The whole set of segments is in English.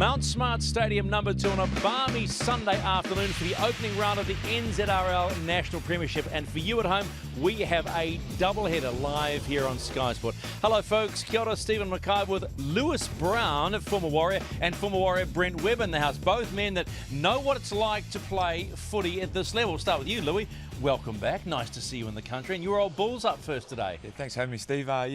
Mount Smart Stadium number 2 on a balmy Sunday afternoon for the opening round of the NZRL National Premiership. And for you at home, we have a doubleheader live here on Sky Sport. Hello folks, kia ora, Stephen Mackay with Lewis Brown, former Warrior, and former Warrior Brent Webb in the house. Both men that know what it's like to play footy at this level. We'll start with you, Louis. Welcome back. Nice to see you in the country. And your old Bulls up first today. Yeah, thanks for having me, Steve. My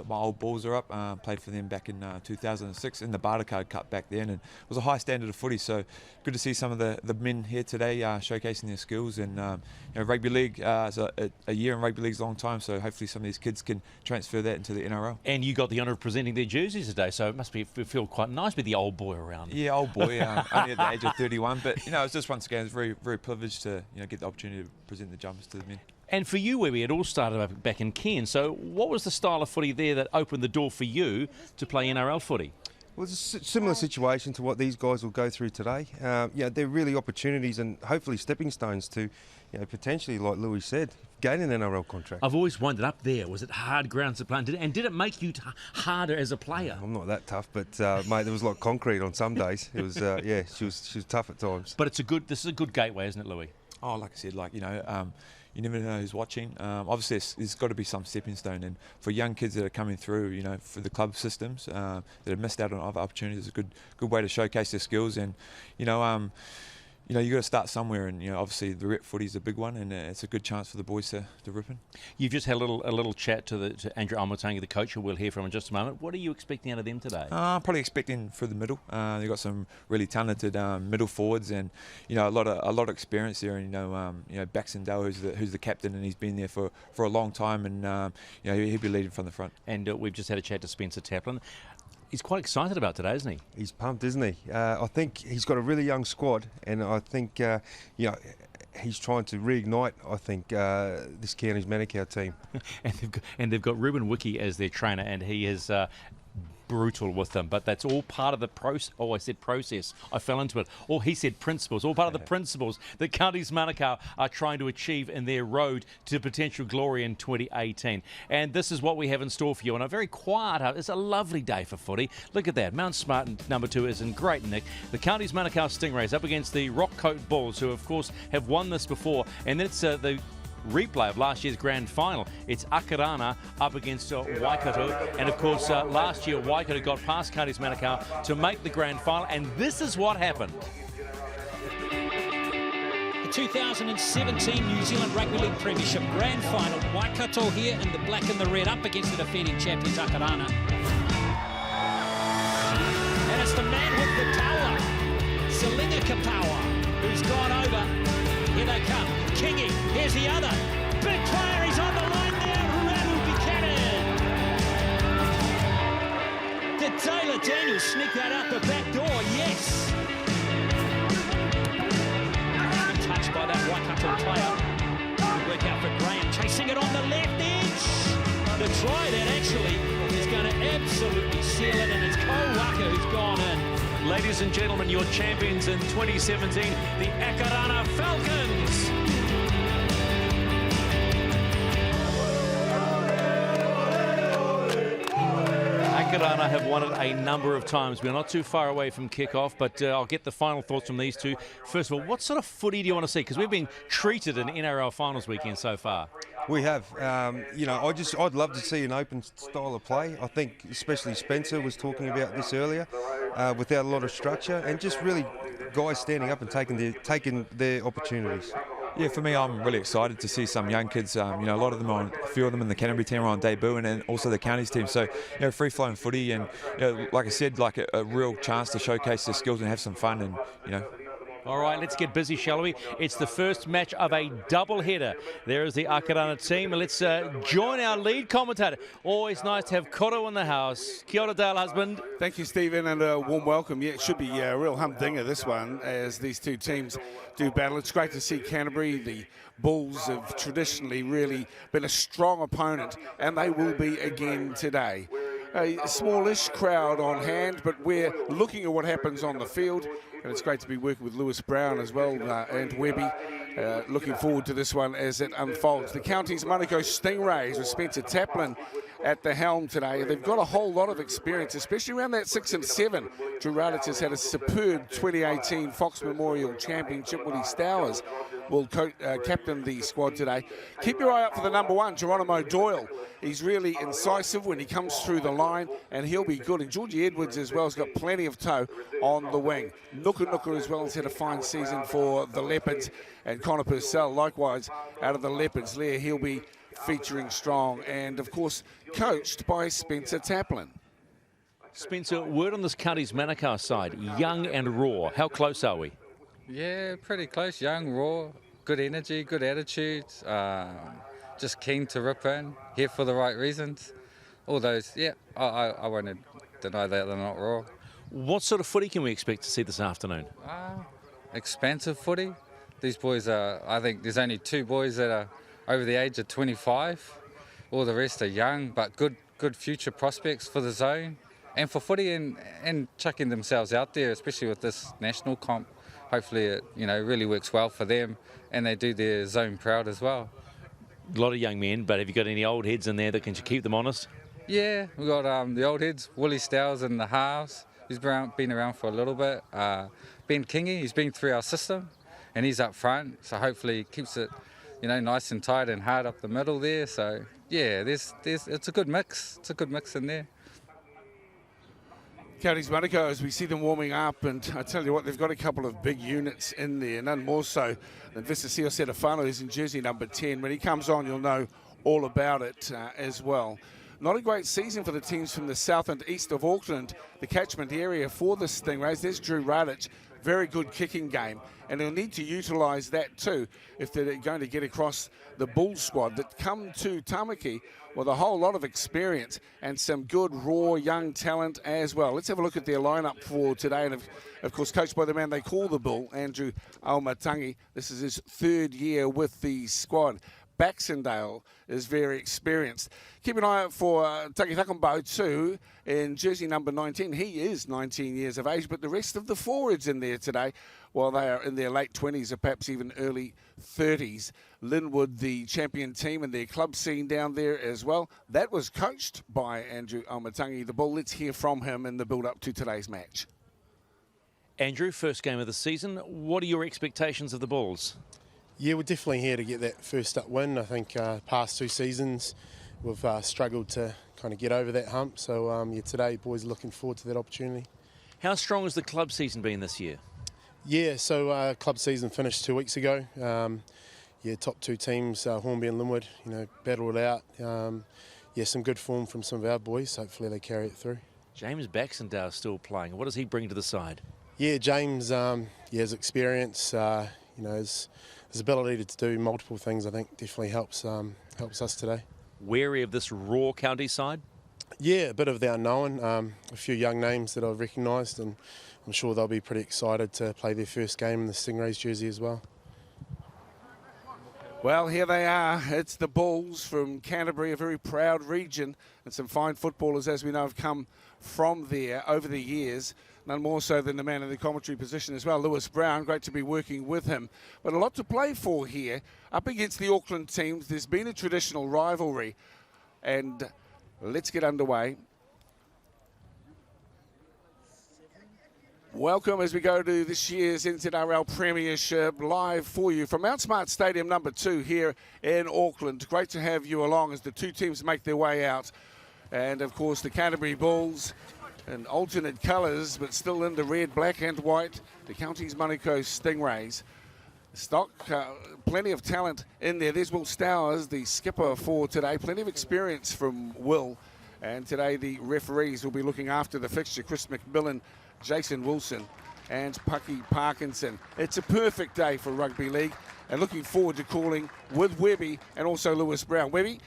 old Bulls are up. Played for them back in 2006 in the Bartercard Cup back then, and it was a high standard of footy. So good to see some of the men here today showcasing their skills. And rugby league is a year in rugby league's a long time. So hopefully some of these kids can transfer that into the NRL. And you got the honour of presenting their jerseys today, so it must feel quite nice with the old boy around. Yeah, old boy. Only at the age of 31, but it's just once again, it's very very privileged to get the opportunity to present the jumpers to the men. And for you, Webby, it all started back in Cairns. So what was the style of footy there that opened the door for you to play NRL footy? Well, it's a similar situation to what these guys will go through today. They're really opportunities and hopefully stepping stones to, potentially, like Louis said, gain an NRL contract. I've always wondered, up there, was it hard grounds to play? And did it make you harder as a player? I'm not that tough, but mate, there was like concrete on some days. It was, she was tough at times. But this is a good gateway, isn't it, Louis? Oh, like I said, you never know who's watching. Obviously, there's got to be some stepping stone, and for young kids that are coming through, for the club systems that have missed out on other opportunities, it's a good way to showcase their skills. And you got to start somewhere, and obviously the rep footy is a big one, and it's a good chance for the boys to rip in. You've just had a little chat to Andrew Almatangi, the coach, who we'll hear from in just a moment. What are you expecting out of them today? Probably expecting through the middle. They've got some really talented middle forwards, and a lot of experience there. And Baxendale, who's the captain, and he's been there for a long time, and he'll be leading from the front. And we've just had a chat to Spencer Taplin. He's quite excited about today, isn't he? He's pumped, isn't he? I think he's got a really young squad, and I think he's trying to reignite, I think, this Cairns Manukau team. and they've got Ruben Wiki as their trainer, and he is brutal with them, but that's all part of the process. Oh, I said process. I fell into it. Or he said principles. All part of the principles that Counties Manukau are trying to achieve in their road to potential glory in 2018. And this is what we have in store for you on a very quiet. It's a lovely day for footy. Look at that. Mount Smart number 2 is in great nick. The Counties Manukau Stingrays up against the Rockcoat Bulls, who of course have won this before. And then it's the replay of last year's grand final. It's Akarana up against Waikato, and of course last year Waikato got past Counties Manukau to make the grand final, and this is what happened. The 2017 New Zealand Rugby League Premiership grand final. Waikato here in the black and the red up against the defending champions Akarana. And it's the man with the power, Salinga Kapawa, who's gone over. Here they come. Kingy, here's the other. Big player, he's on the line there. Radu Buchanan. Did Taylor Daniels sneak that out the back door? Yes. Good touch by that Waikato player. Good work out for Graham, chasing it on the left edge. The try that actually is going to absolutely seal it, and it's Kowaka who's gone in. Ladies and gentlemen, your champions in 2017, the Akarana Falcons. Akarana have won it a number of times. We're not too far away from kick-off, but I'll get the final thoughts from these two. First of all, what sort of footy do you want to see? Because we've been treated in NRL finals weekend so far. We have. I'd love to see an open style of play. I think especially Spencer was talking about this earlier, without a lot of structure, and just really guys standing up and taking their opportunities. Yeah, for me, I'm really excited to see some young kids. A lot of them a few of them in the Canterbury team are on debut, and then also the counties team. So, free-flowing footy, and like I said, like a real chance to showcase their skills and have some fun, and All right, let's get busy, shall we? It's the first match of a double-header. There is the Akarana team. Let's join our lead commentator. Always nice to have Koro in the house. Kia ora, Dale husband. Thank you, Stephen, and a warm welcome. Yeah, it should be a real humdinger, this one, as these two teams do battle. It's great to see Canterbury. The Bulls have traditionally really been a strong opponent, and they will be again today. A smallish crowd on hand, but we're looking at what happens on the field. And it's great to be working with Lewis Brown as well, and Webby. Looking forward to this one as it unfolds. The Counties Manukau Stingrays with Spencer Taplin at the helm today. They've got a whole lot of experience, especially around that 6 and 7. Drew Radich has had a superb 2018 Fox Memorial Championship. Willie Stowers will captain the squad today. Keep your eye out for the number 1, Geronimo Doyle. He's really incisive when he comes through the line, and he'll be good. And Georgie Edwards as well has got plenty of toe on the wing. Nuka as well has had a fine season for the Leopards, and Connor Purcell likewise out of the Leopards. There he'll be featuring strong, and of course coached by Spencer Taplin. Spencer, word on this county's Manukau side, young and raw. How close are we? Yeah, pretty close. Young, raw, good energy, good attitude. Just keen to rip in, here for the right reasons. All those, yeah, I won't deny that they're not raw. What sort of footy can we expect to see this afternoon? Expansive footy. These boys are, I think there's only 2 boys that are over the age of 25. All the rest are young, but good future prospects for the zone and for footy, and chucking themselves out there, especially with this national comp. Hopefully it really works well for them, and they do their zone proud as well. A lot of young men, but have you got any old heads in there that can keep them honest? Yeah, we've got the old heads, Willie Stowers in the halves. He's been around for a little bit. Ben Kingy, he's been through our system, and he's up front, so hopefully he keeps it nice and tight and hard up the middle there. So yeah, it's a good mix. It's a good mix in there. Counties Manukau, as we see them warming up, and I tell you what, they've got a couple of big units in there, none more so than Vistasio Setafano, who's in jersey number 10. When he comes on, you'll know all about it as well. Not a great season for the teams from the south and east of Auckland, the catchment area for the Stingrays. There's Drew Radich, very good kicking game, and they'll need to utilise that too if they're going to get across the Bulls squad that come to Tamaki with a whole lot of experience and some good raw young talent as well. Let's have a look at their lineup for today, and of course coached by the man they call the Bull, Andrew Aumatangi. This is his 3rd year with the squad. Baxendale is very experienced. Keep an eye out for Taki Thakambo too in jersey number 19. He is 19 years of age, but the rest of the forwards in there today, while they are in their late 20s or perhaps even early 30s. Linwood, the champion team, and their club scene down there as well. That was coached by Andrew Aumatangi, the Bull. Let's hear from him in the build-up to today's match. Andrew, first game of the season. What are your expectations of the Bulls? Yeah, we're definitely here to get that first up win. I think past 2 seasons we've struggled to kind of get over that hump. So yeah, today boys are looking forward to that opportunity. How strong has the club season been this year? Yeah, so club season finished 2 weeks ago. Yeah, top 2 teams, Hornby and Linwood, battled it out. Yeah, some good form from some of our boys. Hopefully they carry it through. James Baxendale is still playing. What does he bring to the side? Yeah, James, his experience, his ability to do multiple things, I think, definitely helps us today. Wary of this raw county side? Yeah, a bit of the unknown. A few young names that I've recognised, and I'm sure they'll be pretty excited to play their first game in the Stingrays jersey as well. Well, here they are. It's the Bulls from Canterbury, a very proud region, and some fine footballers, as we know, have come from there over the years. None more so than the man in the commentary position as well, Lewis Brown. Great to be working with him. But a lot to play for here. Up against the Auckland teams, there's been a traditional rivalry. And let's get underway. Welcome as we go to this year's NZRL Premiership, live for you from Mount Smart Stadium number 2 here in Auckland. Great to have you along as the 2 teams make their way out. And of course the Canterbury Bulls in alternate colours, but still in the red, black and white. The Counties Manukau Stingrays. Stock, plenty of talent in there. There's Will Stowers, the skipper for today. Plenty of experience from Will. And today the referees will be looking after the fixture. Chris McMillan, Jason Wilson and Pucky Parkinson. It's a perfect day for rugby league, and looking forward to calling with Webby and also Lewis Brown. Webby,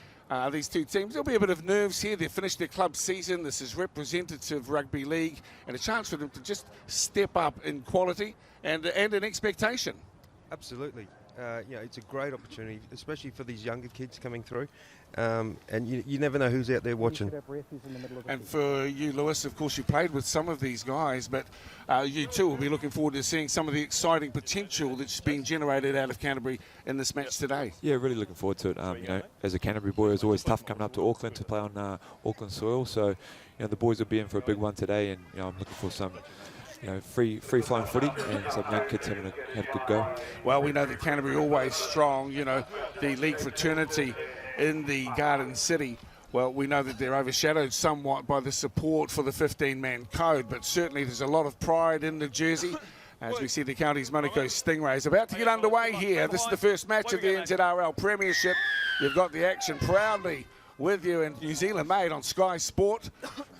these 2 teams, there'll be a bit of nerves here. They've finished their club season. This is representative rugby league and a chance for them to just step up in quality and in expectation. Absolutely. It's a great opportunity, especially for these younger kids coming through. And you never know who's out there watching. And for you, Lewis, of course, you played with some of these guys, but you too will be looking forward to seeing some of the exciting potential that's being generated out of Canterbury in this match today. Yeah, really looking forward to it. As a Canterbury boy, it was always tough coming up to Auckland to play on Auckland soil. So, the boys will be in for a big one today, and I'm looking for some free-flowing footy and some young kids having a good go. Well, we know that Canterbury always strong, the league fraternity in the Garden City. Well, we know that they're overshadowed somewhat by the support for the 15-man code, but certainly there's a lot of pride in the jersey as we see the Counties Monaco Stingrays about to get underway here. This is the first match of the NZRL Premiership. You've got the action proudly with you in New Zealand made on Sky Sport.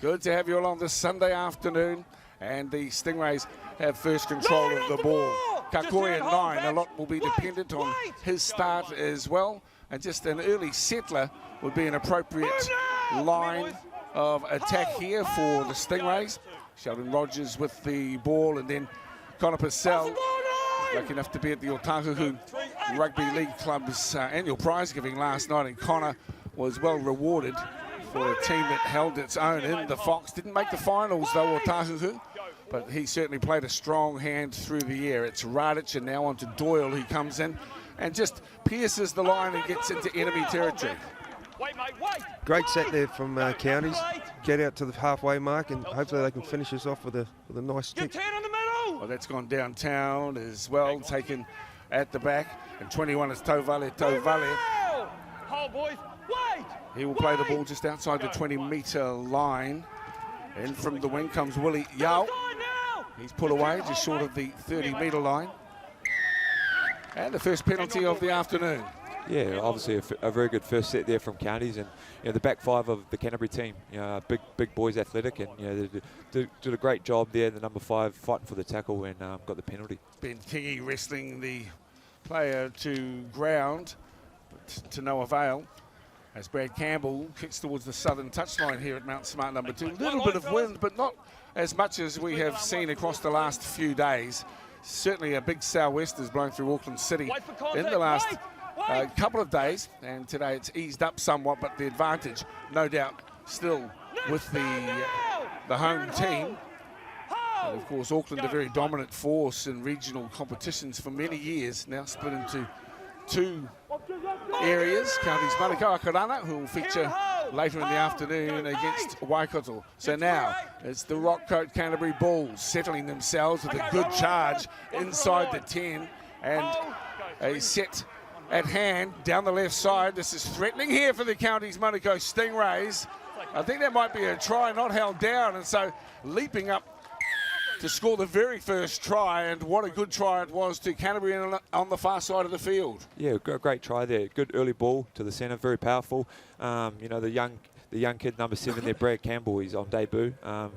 Good to have you along this Sunday afternoon. And the Stingrays have first control of the ball. Kakoi at 9, a lot will be dependent on his start as well. And just an early settler would be an appropriate line of attack here for the Stingrays. Sheldon Rogers with the ball, and then Connor Purcell, lucky enough to be at the Otahuhu Rugby League Club's annual prize giving last night, and Connor was well rewarded for a team that held its own in the Fox. Didn't make the finals though, Otahuhu, but he certainly played a strong hand through the air. It's Radic, and now on to Doyle, who comes in and just pierces the line and gets into enemy territory. Great set there from Counties. Get out to the halfway mark, and hopefully they can finish us off with a nice kick. Well, that's gone downtown as well, taken at the back. And 21 is Tovale. He will play the ball just outside the 20-metre line. In from the wing comes Willie Yao. He's put away just short of the 30-metre line. And the first penalty of the afternoon. Yeah, obviously a very good first set there from Counties, and the back five of the Canterbury team, big boys, athletic, and they did a great job there. The number 5 fighting for the tackle and got the penalty. Ben Kingy wrestling the player to ground, but to no avail. As Brad Campbell kicks towards the southern touchline here at Mount Smart number 2. A little bit of wind, but not as much as we have seen across the last few days. Certainly a big sou'west has blown through Auckland City in the last couple of days, and today it's eased up somewhat, but the advantage, no doubt, still with the home team. And of course, Auckland, a very dominant force in regional competitions for many years, now split into 2 areas. Counties Manukau Akarana, who will feature later in the afternoon against Waikato. So now it's the Rockcoat Canterbury Bulls settling themselves with a good charge inside the 10, and a set at hand down the left side. This is threatening here for the Counties Monaco Stingrays. I think that might be a try not held down, and so leaping up to score the very first try, and what a good try it was to Canterbury on the far side of the field. Yeah, great try there. Good early ball to the centre, very powerful. The young kid, number 7 there, Brad Campbell, he's on debut.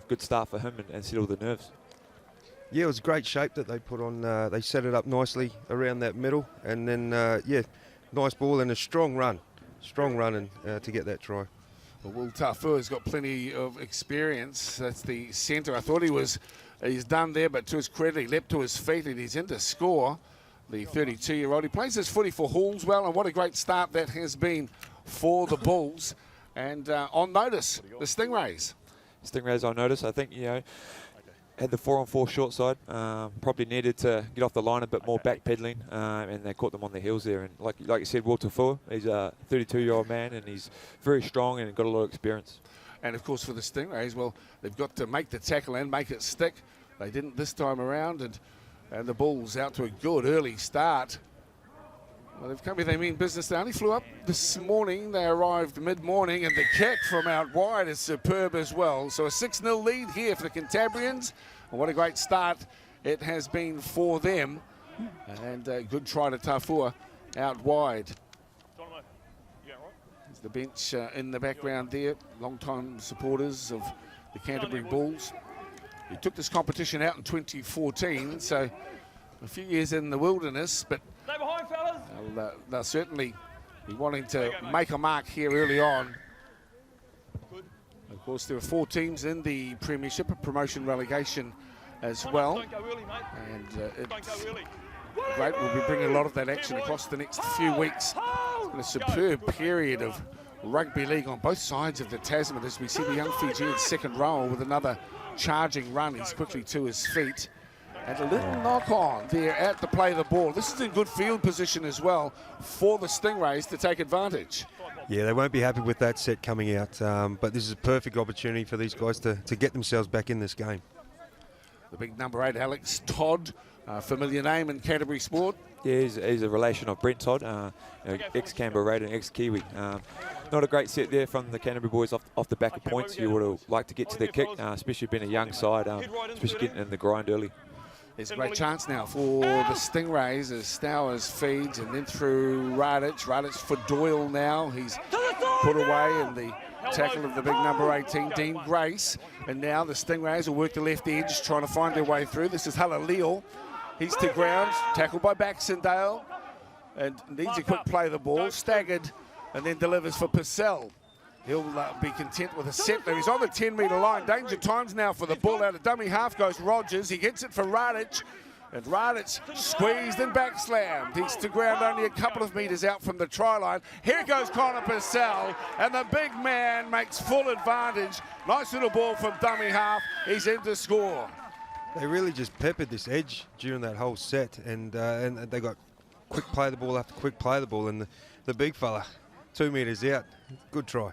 Good start for him and settled the nerves. Yeah, it was great shape that they put on. They set it up nicely around that middle, and then, nice ball and a strong run to get that try. Well, Will Tafua's got plenty of experience. That's the centre. I thought he's done there, but to his credit, he leapt to his feet and he's in to score. The 32-year-old. He plays his footy for Halls well, and what a great start that has been for the Bulls. And on notice, the Stingrays. Stingrays on notice. I think, had the 4-on-4 short side. Probably needed to get off the line a bit more, back pedaling, and they caught them on the heels there. And like you said, Will Tafua, he's a 32-year-old man, and he's very strong and got a lot of experience. And of course for the Stingrays, well, they've got to make the tackle and make it stick. They didn't this time around, and the Bulls out to a good early start. Well, they mean business. They only flew up this morning. They arrived mid-morning, and the kick from out wide is superb as well. So a 6-0 lead here for the Cantabrians. And what a great start it has been for them. And a good try to Tafua out wide. There's the bench in the background there. Long-time supporters of the Canterbury Bulls. He took this competition out in 2014, so a few years in the wilderness, but they'll certainly be wanting to make a mark here early on. Of course, there are 4 teams in the Premiership, a promotion relegation as well. And Great, we'll be bringing a lot of that action across the next few weeks. It's been a superb period of rugby league on both sides of the Tasman as we see the young Fijian second row with another charging run. He's quickly to his feet. And a little knock on there at the play of the ball. This is in good field position as well for the Stingrays to take advantage. Yeah, they won't be happy with that set coming out, but this is a perfect opportunity for these guys to get themselves back in this game. The big number 8, Alex Todd, familiar name in Canterbury sport. Yeah, he's a relation of Brent Todd, ex-Canberra Raider and ex-Kiwi. Not a great set there from the Canterbury boys off the back of points. You would have liked to get to their kick, especially being a young side, especially getting in the grind early. There's a great chance now for the Stingrays as Stowers feeds and then through Radic. Radic for Doyle now. He's put away in the tackle of the big number 18, Dean Grace. And now the Stingrays will work the left edge, trying to find their way through. This is Halaleo. He's to ground, tackled by Baxendale. And needs a quick play of the ball, staggered, and then delivers for Purcell. He'll be content with a set there. He's on the 10-metre line. Danger times now for the ball. Out of dummy half goes Rogers. He gets it for Radic. And Radic squeezed and back slammed. He's to ground only a couple of metres out from the try line. Here goes Connor Purcell. And the big man makes full advantage. Nice little ball from dummy half. He's in to score. They really just peppered this edge during that whole set, and they got quick play of the ball after quick play of the ball. And the big fella, 2 metres out. Good try.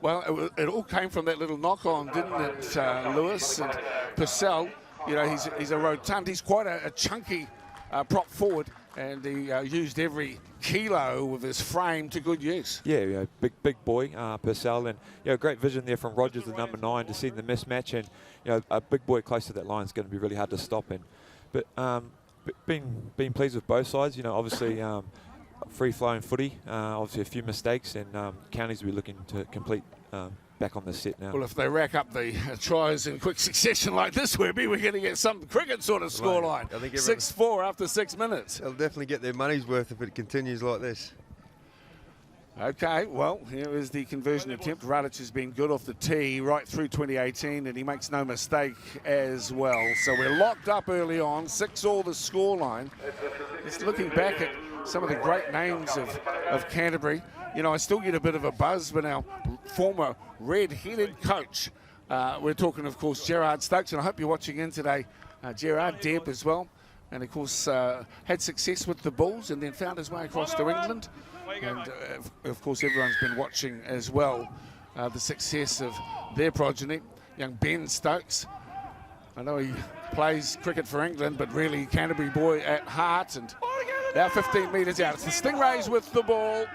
Well, it all came from that little knock-on, didn't it, Lewis? And Purcell, you know, he's a rotund. He's quite a chunky prop forward, and he used every kilo of his frame to good use. Yeah, big boy, Purcell, and great vision there from Rogers, the number 9, to see the mismatch. And a big boy close to that line is going to be really hard to stop. But being pleased with both sides. Obviously. Free-flowing footy, obviously a few mistakes, and Counties will be looking to complete back on the set now. Well, if they rack up the tries in quick succession like this, we're going to get some cricket sort of scoreline. 6-4 after 6 minutes. They'll definitely get their money's worth if it continues like this. Okay, well, here is the conversion attempt. Radic has been good off the tee right through 2018, and he makes no mistake as well. So we're locked up early on, 6-all the scoreline. Just looking back at some of the great names of Canterbury. I still get a bit of a buzz when our former red-headed coach, we're talking, of course, Gerard Stokes, and I hope you're watching in today, Gerard Deb as well, and of course had success with the Bulls and then found his way across to England. And of course everyone's been watching as well the success of their progeny, young Ben Stokes. I know he plays cricket for England, but really Canterbury boy at heart. And now 15 metres out. It's the Stingrays with the ball.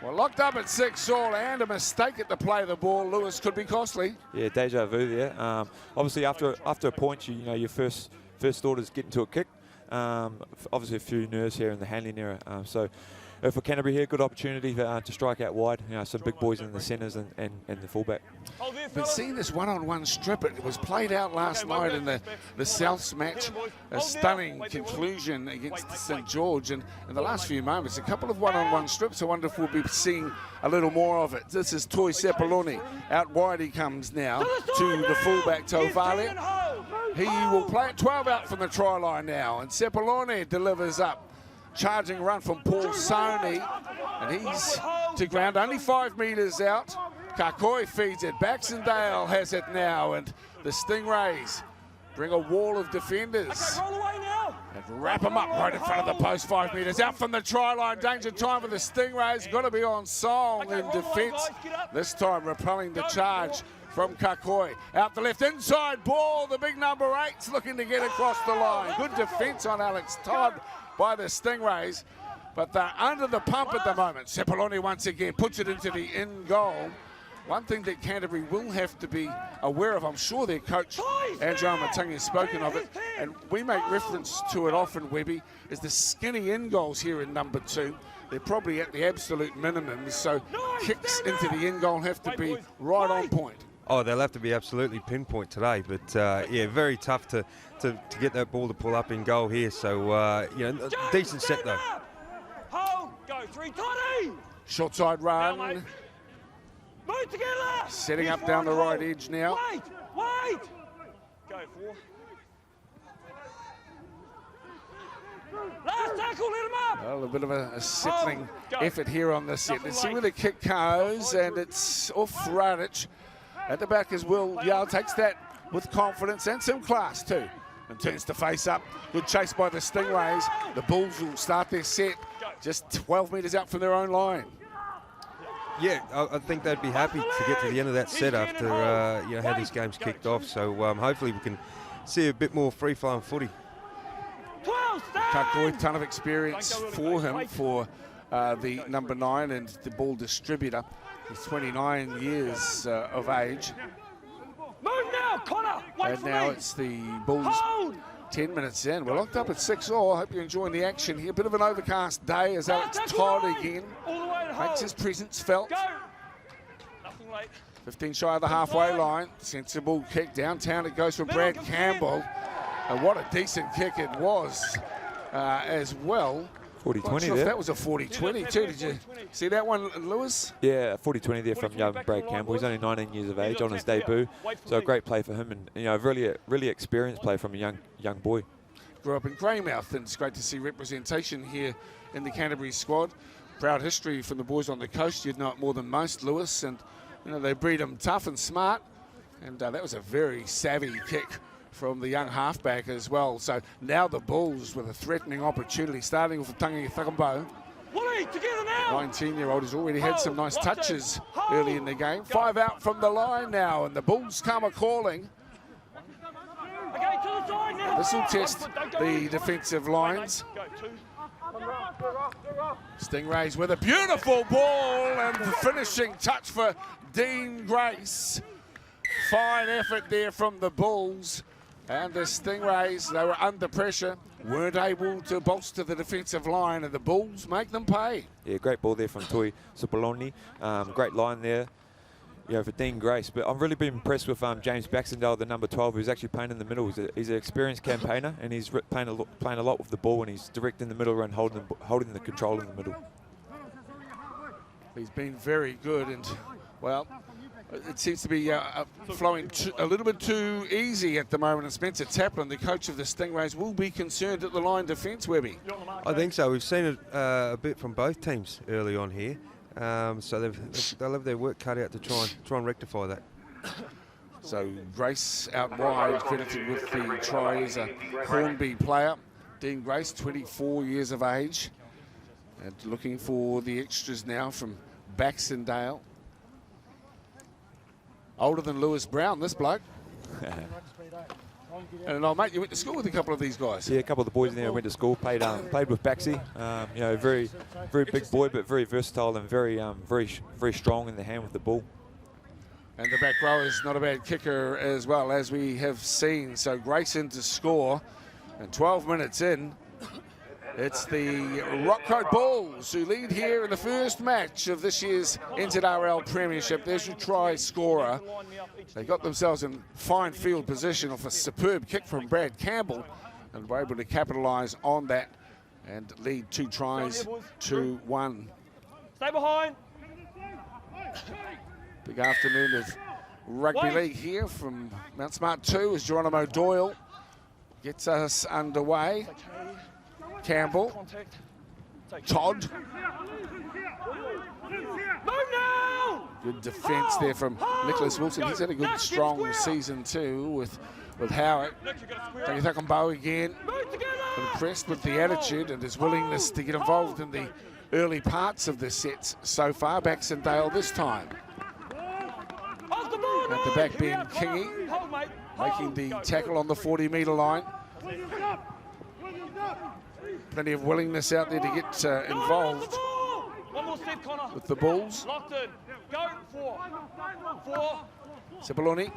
We're locked up at 6-all, and a mistake at the play of the ball, Lewis, could be costly. Yeah, deja vu there. Obviously, after a point, your first thought is getting to a kick. Obviously, a few nerves here in the handling area. So for Canterbury here, good opportunity to strike out wide. Some big boys in the centres and the fullback. But seeing this one-on-one strip, it was played out last night in the Souths match. A stunning conclusion against St George. And in the last few moments, a couple of one-on-one strips. I wonder if we'll be seeing a little more of it. This is Toi Sepuloni. Out wide he comes now to the fullback, Tovale. He will play it 12 out from the try line now. And Sepuloni delivers up. Charging run from Paul Sony, and he's to ground, only 5 metres out. Kakoi feeds it, Baxendale has it now, and the Stingrays bring a wall of defenders and wrap them up right in front of the post, 5 metres out from the try line. Danger time for the Stingrays, got to be on song in defence. This time repelling the charge from Kakoi. Out the left, inside ball, the big number 8's looking to get across the line. Good defence on Alex Todd by the Stingrays, but they're under the pump at the moment. Sepuloni once again puts it into the in goal. One thing that Canterbury will have to be aware of, I'm sure their coach, Andrew Matungi, has spoken of it, and we make reference to it often, Webby, is the skinny in goals here in number 2. They're probably at the absolute minimum, so kicks into the in goal have to be right on point. Oh, they'll have to be absolutely pinpoint today, but yeah, very tough to get that ball to pull up in goal here. So decent set though. Hold, go 3, Toddy! Short side run. Move together! Setting up down the right edge now. Wait! Go 4. Last tackle, let him up. Well, a bit of a settling effort here on this set. Let's see where the kick goes, and it's off Radic. At the back as Will Yale takes that with confidence and some class too. And turns to face up. Good chase by the Stingrays. The Bulls will start their set just 12 metres out from their own line. Yeah, I think they'd be happy to get to the end of that set after how these games kicked off. So hopefully we can see a bit more free-flowing footy. Kakoi, ton of experience for him for the number 9 and the ball distributor. He's 29 years of age. Move now, Connor. Wait And for now me. it's the Bulls Hold. 10 minutes in. We're locked up at 6-all. Hope you're enjoying the action here. Bit of an overcast day as Alex Todd again All the way to hold. makes his presence felt. Go. Nothing late. 15 shy of the halfway line. Sensible kick downtown. It goes for Brad Campbell. And what a decent kick it was as well. 40-20 Not sure if there. that was a 40-20 too. Did you see that one, Lewis? Yeah, 40-20 there from young Brad Campbell. He's only 19 years of age on his debut, so a great play for him, and really experienced play from a young boy. Grew up in Greymouth, and it's great to see representation here in the Canterbury squad. Proud history from the boys on the coast. You'd know it more than most, Lewis, and they breed them tough and smart, and that was a very savvy kick from the young halfback as well. So now the Bulls with a threatening opportunity, starting with Tangi Thakambo. Wooly, together now. 19-year-old has already had some nice touches early in the game. 5 out from the line now, and the Bulls come a-calling. Okay, to the side now. This will test the defensive lines. Go, 2. Stingrays with a beautiful ball, and the finishing touch for Dean Grace. Fine effort there from the Bulls. And the Stingrays, they were under pressure, weren't able to bolster the defensive line, and the Bulls make them pay. Yeah, great ball there from Tui Supoloni. Great line there, for Dean Grace. But I've really been impressed with James Baxendale, the number 12, who's actually playing in the middle. He's an experienced campaigner, and he's playing a lot with the ball, and he's direct in the middle and holding the control in the middle. He's been very good, and, well, it seems to be flowing a little bit too easy at the moment. And Spencer Taplin, the coach of the Stingrays, will be concerned at the line defence, Webby. I think so. We've seen it a bit from both teams early on here. So they'll have their work cut out to try and rectify that. So Grace out wide, credited with the try as a Hornby player. Dean Grace, 24 years of age. And looking for the extras now from Baxendale. Older than Lewis Brown, this bloke. And mate, you went to school with a couple of these guys. Yeah, a couple of the boys in there went to school, played with Baxi. Very big boy, but very versatile and very strong in the hand with the ball. And the back row is not a bad kicker as well, as we have seen. So Grayson to score, and 12 minutes in, it's the Rockcoat Bulls who lead here in the first match of this year's NZRL Premiership. There's your try scorer. They got themselves in fine field position off a superb kick from Brad Campbell, and were able to capitalise on that and lead 2 tries to 1. Stay behind. Big afternoon of rugby league here from Mount Smart 2 as Geronimo Doyle gets us underway. Campbell, Todd. Move now. Good defence there from Nicholas Wilson. He's had a good, strong season too with Howard. Tangi Thakambo again. Impressed with the attitude and his willingness to get involved in the early parts of the sets so far. Baxendale this time. At the back, Ben Kingy making the tackle on the 40-metre line. Plenty of willingness out there to get involved with the Bulls. Locked in. Go. 4. Cipolloni.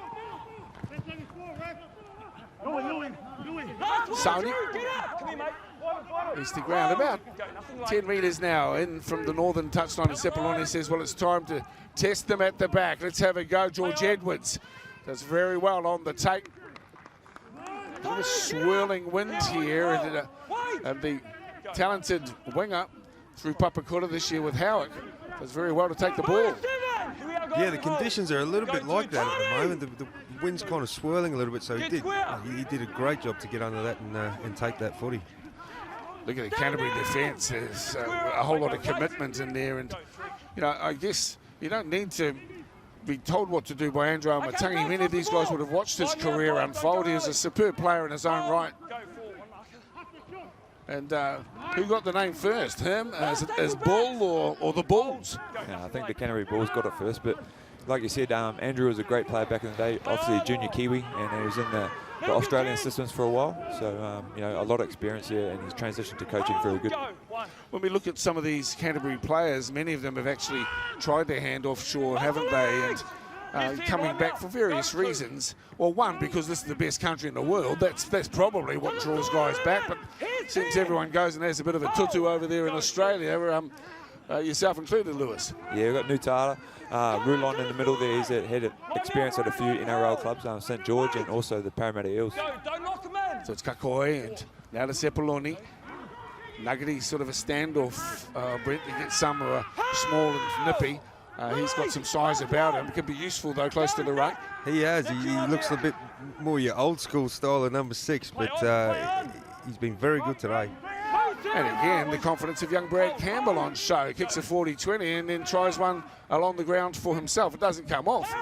Sony. He's the ground about 10 metres now in from the northern touchline, and Cipolloni says, well, it's time to test them at the back. Let's have a go. George Edwards does very well on the take. A little swirling wind here, and the talented winger through Papakura this year with Howard does very well to take the ball. Yeah, the conditions are a little bit like that at the moment. The wind's kind of swirling a little bit, so he did a great job to get under that and take that footy. look at the Canterbury defence. There's a whole lot of commitment in there, and I guess you don't need to be told what to do by Andrew Matangi. Many of these guys would have watched his career unfold. He was a superb player in his own right. And who got the name first, him as Bull or the Bulls? Yeah, I think the Canterbury Bulls got it first, but like you said, Andrew was a great player back in the day, obviously a junior Kiwi, and he was in the Australian systems for a while, so a lot of experience here, and his transition to coaching very good. When we look at some of these Canterbury players, many of them have actually tried their hand offshore, haven't they? And coming back for various reasons. Well, one, because this is the best country in the world. That's probably what draws guys back. But since everyone goes and has a bit of a tutu over there in Australia, yourself included, Lewis. Yeah, we've got Nutala, Rulon in the middle there. He's had experience at a few NRL clubs, St George and also the Parramatta Eels. So it's Kakoi and now to Sepuloni. Nuggety, sort of a standoff, Brent. You get some who are small and nippy. He's got some size about him. It could be useful, though, close to the ruck. He has. He looks a bit more your old school style of number 6, but he's been very good today. And again, the confidence of young Brad Campbell on show. Kicks a 40-20 and then tries one along the ground for himself. It doesn't come off.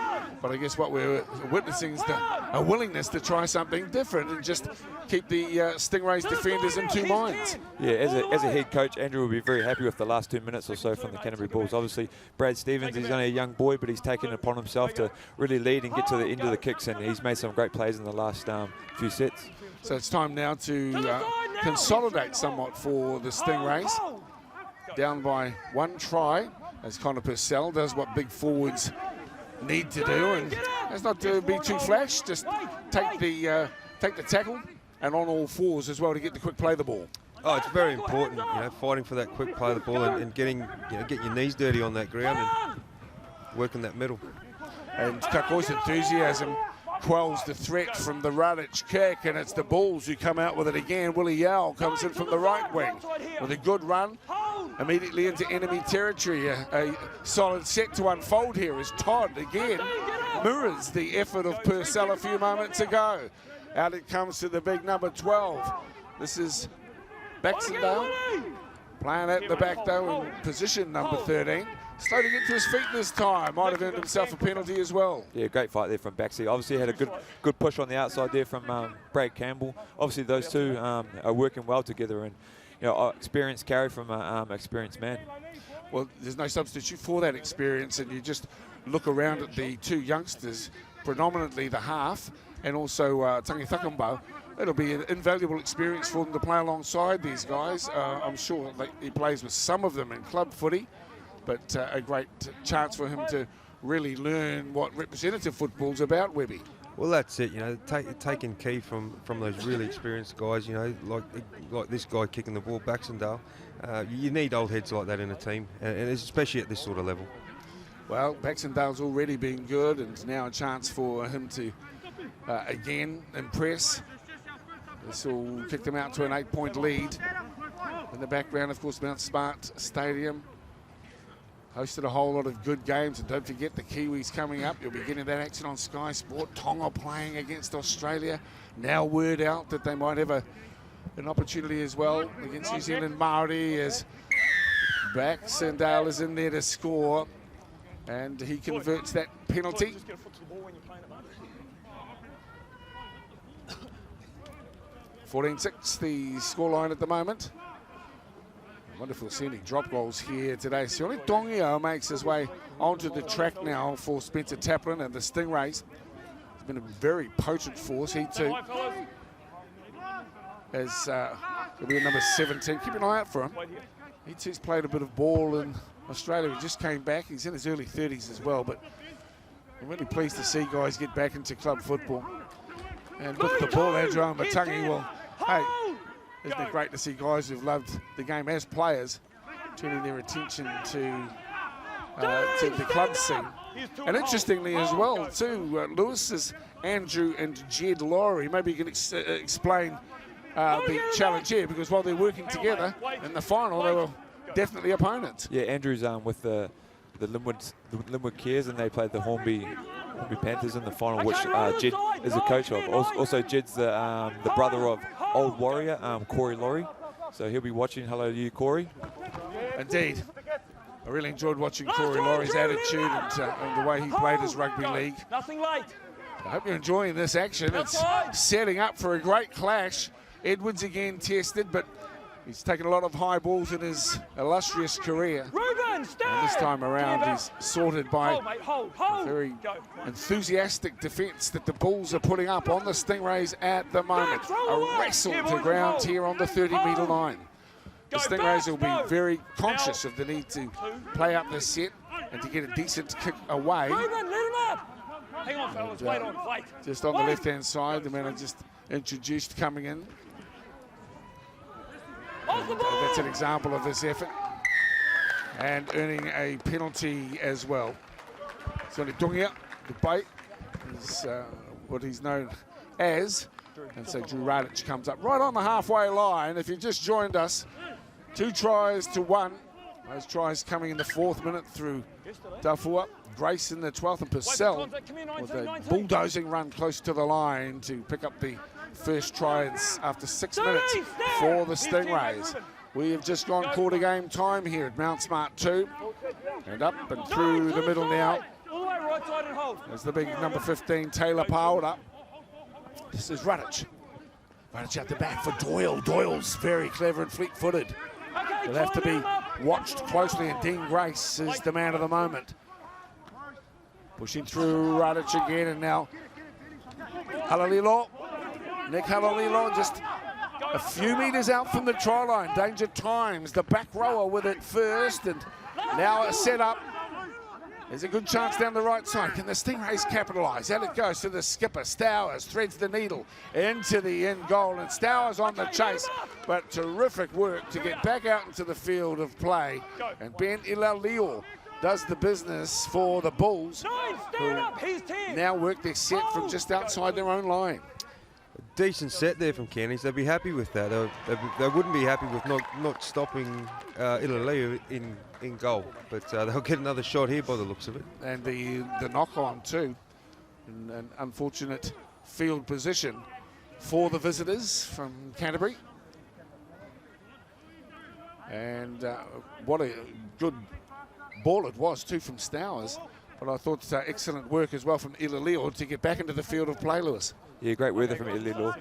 But I guess what we're witnessing is a willingness to try something different and just keep the Stingrays defenders in two minds. Yeah, as a head coach, Andrew will be very happy with the last 2 minutes or so from the Canterbury Bulls. Obviously, Brad Stevens, he's only a young boy, but he's taken it upon himself to really lead and get to the end of the kicks, and he's made some great plays in the last few sets. So it's time now to consolidate somewhat for the Stingrays. Down by one try, as Connor Purcell does what big forwards need to do, and that's not to be too flash, just take the tackle and on all fours as well to get the quick play the ball. Oh, it's very important, fighting for that quick play of the ball and getting, getting your knees dirty on that ground and working that middle. And Kakoi's enthusiasm quells the threat from the Radic kick, and it's the Bulls who come out with it again. Willie Yao comes in from the right wing with a good run immediately into enemy territory. A solid set to unfold here as Todd again mirrors the effort of Purcell a few moments ago. Out it comes to the big number 12. This is Baxendale playing at the back though in position number 13. Slow to get to his feet this time. Might have earned himself a penalty as well. Yeah, great fight there from Baxi. Obviously had a good push on the outside there from Brad Campbell. Obviously those two are working well together, and experience carry from an experienced man. Well, there's no substitute for that experience, and you just look around at the two youngsters, predominantly the half, and also Tangi Thakambo. It'll be an invaluable experience for them to play alongside these guys. I'm sure he plays with some of them in club footy, but a great chance for him to really learn what representative football's about, Webby. Well, that's it, taking key from those really experienced guys, like this guy kicking the ball, Baxendale. You need old heads like that in a team, and especially at this sort of level. Well, Baxendale's already been good, and it's now a chance for him to, again, impress. This will kick them out to an 8-point lead. In the background, of course, Mount Smart Stadium hosted a whole lot of good games, and don't forget the Kiwis coming up. You'll be getting that action on Sky Sport. Tonga playing against Australia. Now word out that they might have an opportunity as well against New Zealand Māori, as Baxendale is in there to score, and he converts that penalty. 14-6 the scoreline at the moment. Wonderful scenic drop goals here today. Sione Dongio makes his way onto the track now for Spencer Taplin and the Stingrays. It's been a very potent force. He too has will be a number 17. Keep an eye out for him. He too's played a bit of ball in Australia. He just came back. He's in his early 30s as well, but I'm really pleased to see guys get back into club football. And with the ball, Andrew Matangi, well, hey, isn't it great to see guys who've loved the game as players turning their attention to the club scene. And interestingly as well, too, Lewis is Andrew and Jed Laurie. Maybe you can explain the challenge here, because while they're working together in the final, they were definitely opponents. Yeah, Andrew's with the Linwood Cares, and they played the Hornby Panthers in the final, which Jed is the coach of. Also, Jed's the brother of old warrior Corey Laurie. So he'll be watching. Hello to you, Corey. Indeed. I really enjoyed watching Corey Laurie's attitude and the way he played his rugby league. Nothing late. I hope you're enjoying this action. It's setting up for a great clash. Edwards again tested, but he's taken a lot of high balls in his illustrious career. Ruben, stay! And this time around, he's sorted by Hold, mate, hold. a very enthusiastic defence that the Bulls are putting up on the Stingrays at the moment. A wrestle to ground here on the 30-metre line. The Stingrays will be very conscious of the need to play up this set and to get a decent kick away. Ruben, let him up! Hang on, fellas, wait on, wait. Just on the left-hand side, the man I just introduced coming in. Off the ball! That's an example of this effort. And earning a penalty as well. So Dungia, the bait, is what he's known as. And so Drew Radic comes up right on the halfway line. If you just joined us, 2 tries to 1. Those tries coming in the 4th minute through Dafua, Grace in the 12th, and Purcell with a bulldozing run close to the line to pick up the first try after 6 minutes for the Stingrays. We have just gone quarter game time here at Mount Smart 2. And up and through the middle now. All the way right side and hold. There's the big number 15, Taylor Powell up. This is Radic. Radic out the back for Doyle. Doyle's very clever and fleet-footed. He'll have to be watched closely, and Dean Grace is the man of the moment. Pushing through Radic again, and now Halalilo. Nick Halalilo just a few metres out from the try line. Danger Times, the back rower with it first, and now a set up. There's a good chance down the right side. Can the Stingrays capitalise? Out it goes to the skipper. Stowers threads the needle into the end goal, and Stowers on the chase. But terrific work to get back out into the field of play. And Ben Ilalio does the business for the Bulls, who now work their set from just outside their own line. Decent set there from Cannies. They'd be happy with that. They wouldn't be happy with not stopping Ilalio in goal, but they'll get another shot here by the looks of it. And the knock-on too, an unfortunate field position for the visitors from Canterbury. And what a good ball it was too from Stowers, but I thought excellent work as well from Ilalio to get back into the field of play, Lewis. Yeah, great weather from Ilalio.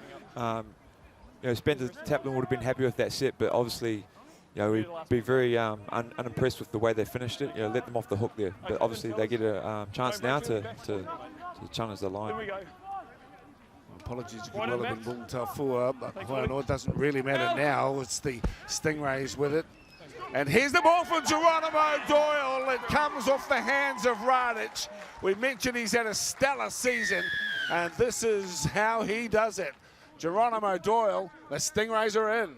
Spencer Taplin would have been happy with that set, but obviously, we'd be very unimpressed with the way they finished it. Let them off the hook there. But obviously, they get a chance now to challenge the line. Apologies, it could well have been Tafua, but well, it doesn't really matter now. It's the Stingrays with it. And here's the ball for Geronimo Doyle. It comes off the hands of Radic. We mentioned he's had a stellar season, and this is how he does it. Geronimo Doyle, the Stingrays are in.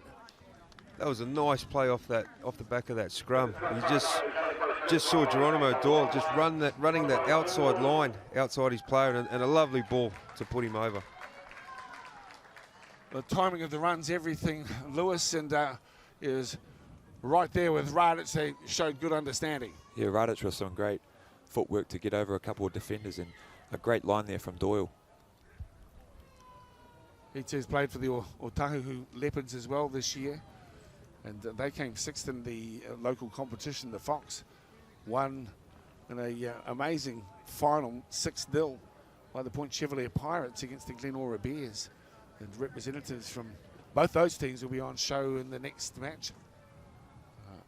That was a nice play off the back of that scrum. You just saw Geronimo Doyle just running that outside line, outside his player, and a lovely ball to put him over. The timing of the run's everything, Lewis, and is right there with Radic. They showed good understanding. Yeah, Radic was some great footwork to get over a couple of defenders, and a great line there from Doyle. He too's played for the Otahuhu Leopards as well this year, and they came 6th in the local competition. The Fox won in a amazing final 6-0 by the Point Chevalier Pirates against the Glenora Bears. And representatives from both those teams will be on show in the next match.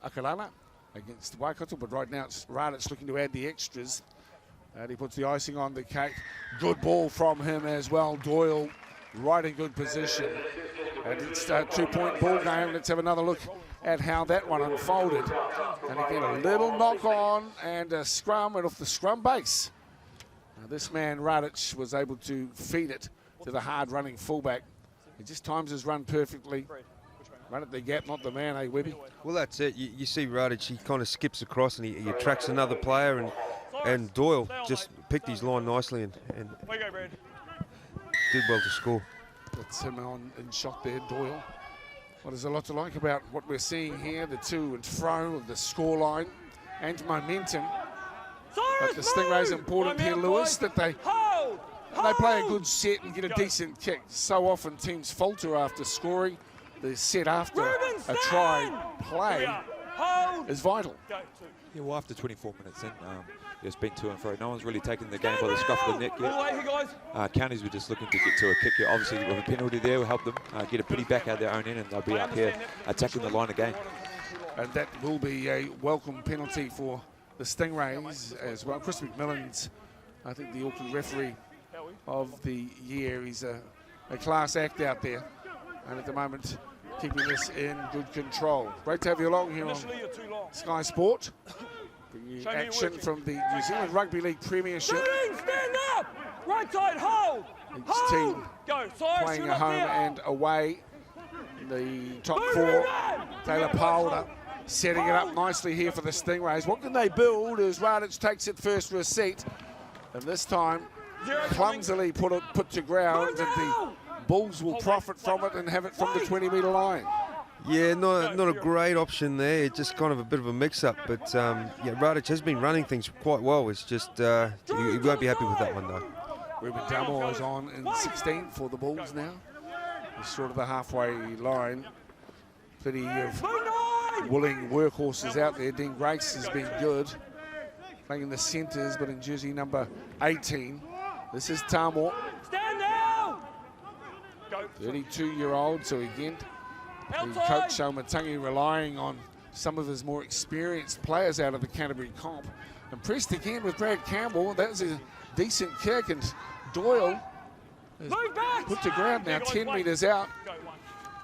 Akalana against Waikato, but right now it's Radic looking to add the extras. And he puts the icing on the cake. Good ball from him as well. Doyle right in good position. And it's a 2-point ball game. Let's have another look at how that one unfolded. And again, a little knock on and a scrum, and off the scrum base. Now this man, Radic, was able to feed it to the hard-running fullback. He just times his run perfectly. Run at the gap, not the man, eh, Webby? Well, that's it. You see Radic, he kind of skips across and he attracts another player, and Doyle just picked his line nicely and did well to score. That's him on in shot there, Doyle. Well, there's a lot to like about what we're seeing here, the to and fro of the scoreline and momentum. But the Stingrays important here, Lewis, that they play a good set and get a decent kick. So often teams falter after scoring. the set after a try play is vital. Yeah, well, after 24 minutes in, it's been to and fro. No one's really taken the game by the scruff of the neck yet. Counties were just looking to get to a kick. Obviously, with a penalty there will help them get a pity back out their own end, and they'll be up here attacking the line again. And that will be a welcome penalty for the Stingrays as well. Chris McMillan's, I think, the Auckland referee of the year. He's a class act out there, and at the moment keeping this in good control. Great to have you along here on Sky Sport. Bringing you action from the New Zealand Rugby League Premiership. Stand up! Right side, hold! Each team playing at home and away. The top four, Taylor Powder setting it up nicely here for the Stingrays. What can they build as Radic takes it first for a seat, and this time clumsily put to ground, and the Bulls will profit from it and have it from the 20-metre line. Yeah, not a great option there. Just kind of a bit of a mix-up. But yeah, Radic has been running things quite well. It's just he won't be happy with that one though. Ruben Dalmore is on in 16 for the Bulls now. He's short of the halfway line. Plenty of willing workhorses out there. Dean Grace has been good, playing in the centres, but in jersey number 18. This is Tamor. Stand down! 32-year-old, so again, the coach Shaumatangi relying on some of his more experienced players out of the Canterbury comp. And pressed again with Brad Campbell. That was a decent kick, and Doyle is put to ground now, 10 metres out.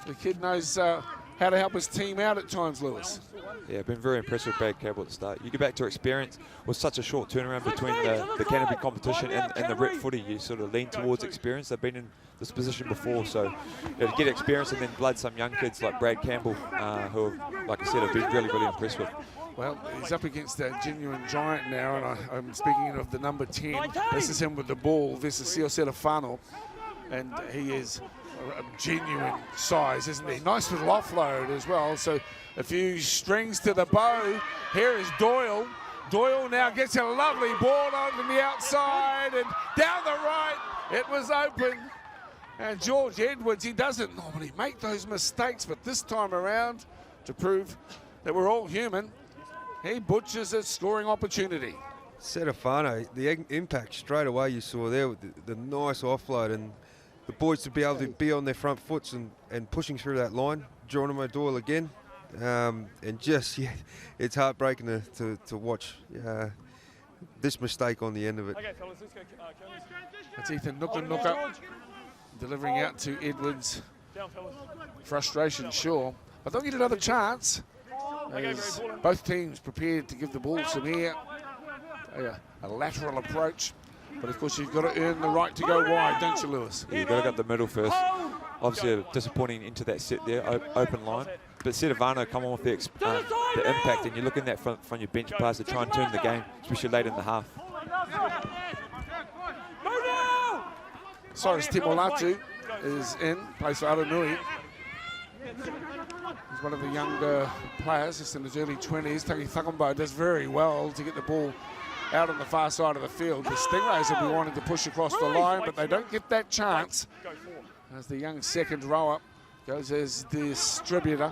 The kid knows how to help his team out at times, Lewis. Yeah, I've been very impressed with Brad Campbell at the start. You get back to experience with such a short turnaround between the Canterbury competition and the rep footy. You sort of lean towards experience. They've been in this position before, so to get experience and then blood some young kids like Brad Campbell, who, like I said, I've been really, really impressed with. Well, he's up against a genuine giant now, and I'm speaking of the number 10. This is him with the ball. This is Sio Serafano, and he is a genuine size, isn't he? Nice little offload as well, so a few strings to the bow. Here is Doyle. Doyle now gets a lovely ball on the outside and down the right. It was open. And George Edwards, he doesn't normally make those mistakes, but this time around, to prove that we're all human, he butchers a scoring opportunity. Serafano, the impact straight away you saw there with the nice offload, and the boys to be able to be on their front foots and pushing through that line. Geronimo Doyle again. And just, yeah, it's heartbreaking to watch this mistake on the end of it. Okay, fellas, let's go. That's Ethan Nuka delivering out to Edwards. Down, fellas. Frustration, sure, but they'll get another chance. As both teams prepared to give the ball some air, a lateral approach. But of course, you've got to earn the right to go wide, don't you, Lewis? Yeah, you've got to go up the middle first. Obviously, a disappointing into that set there, open line. But Serafano come on with the impact, and you're looking at that from your bench players to try and turn the game, especially late in the half. Cyrus Timolatu is in, plays for Aranui. He's one of the younger players, just in his early 20s. Taki Thakambo does very well to get the ball out on the far side of the field. The Stingrays will be wanting to push across the line, but they don't get that chance. As the young second rower goes as the distributor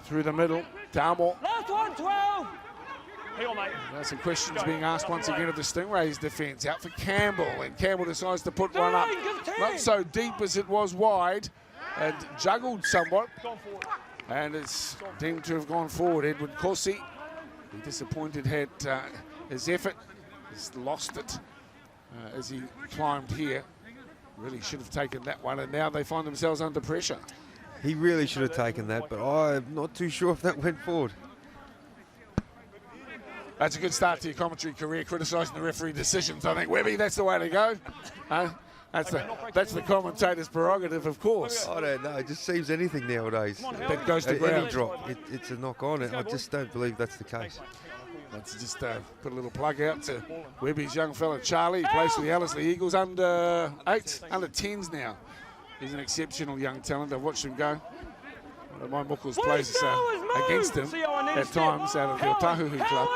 through the middle. Dalmore. Last one, 12. Hang on, mate. There's some questions being asked once again of the Stingrays' defence. Out for Campbell, and Campbell decides to put one up. Not so deep as it was wide, and juggled somewhat. And it's deemed to have gone forward. Edward Corsi, the disappointed had his effort, has lost it as he climbed here. Really should have taken that one, and now they find themselves under pressure. He really should have taken that, but I'm not too sure if that went forward. That's a good start to your commentary career, criticising the referee decisions. I think, Webby, that's the way to go. That's the commentator's prerogative, of course. I don't know. It just seems anything nowadays. That goes to ground. Any drop, it's a knock on. I just don't believe that's the case. Let's just put a little plug out to Webby's young fella, Charlie. He plays for the Ellerslie Eagles, under 10s now. He's an exceptional young talent. I've watched him go. One of my Muckles plays against him at times out of the Otahuhu club.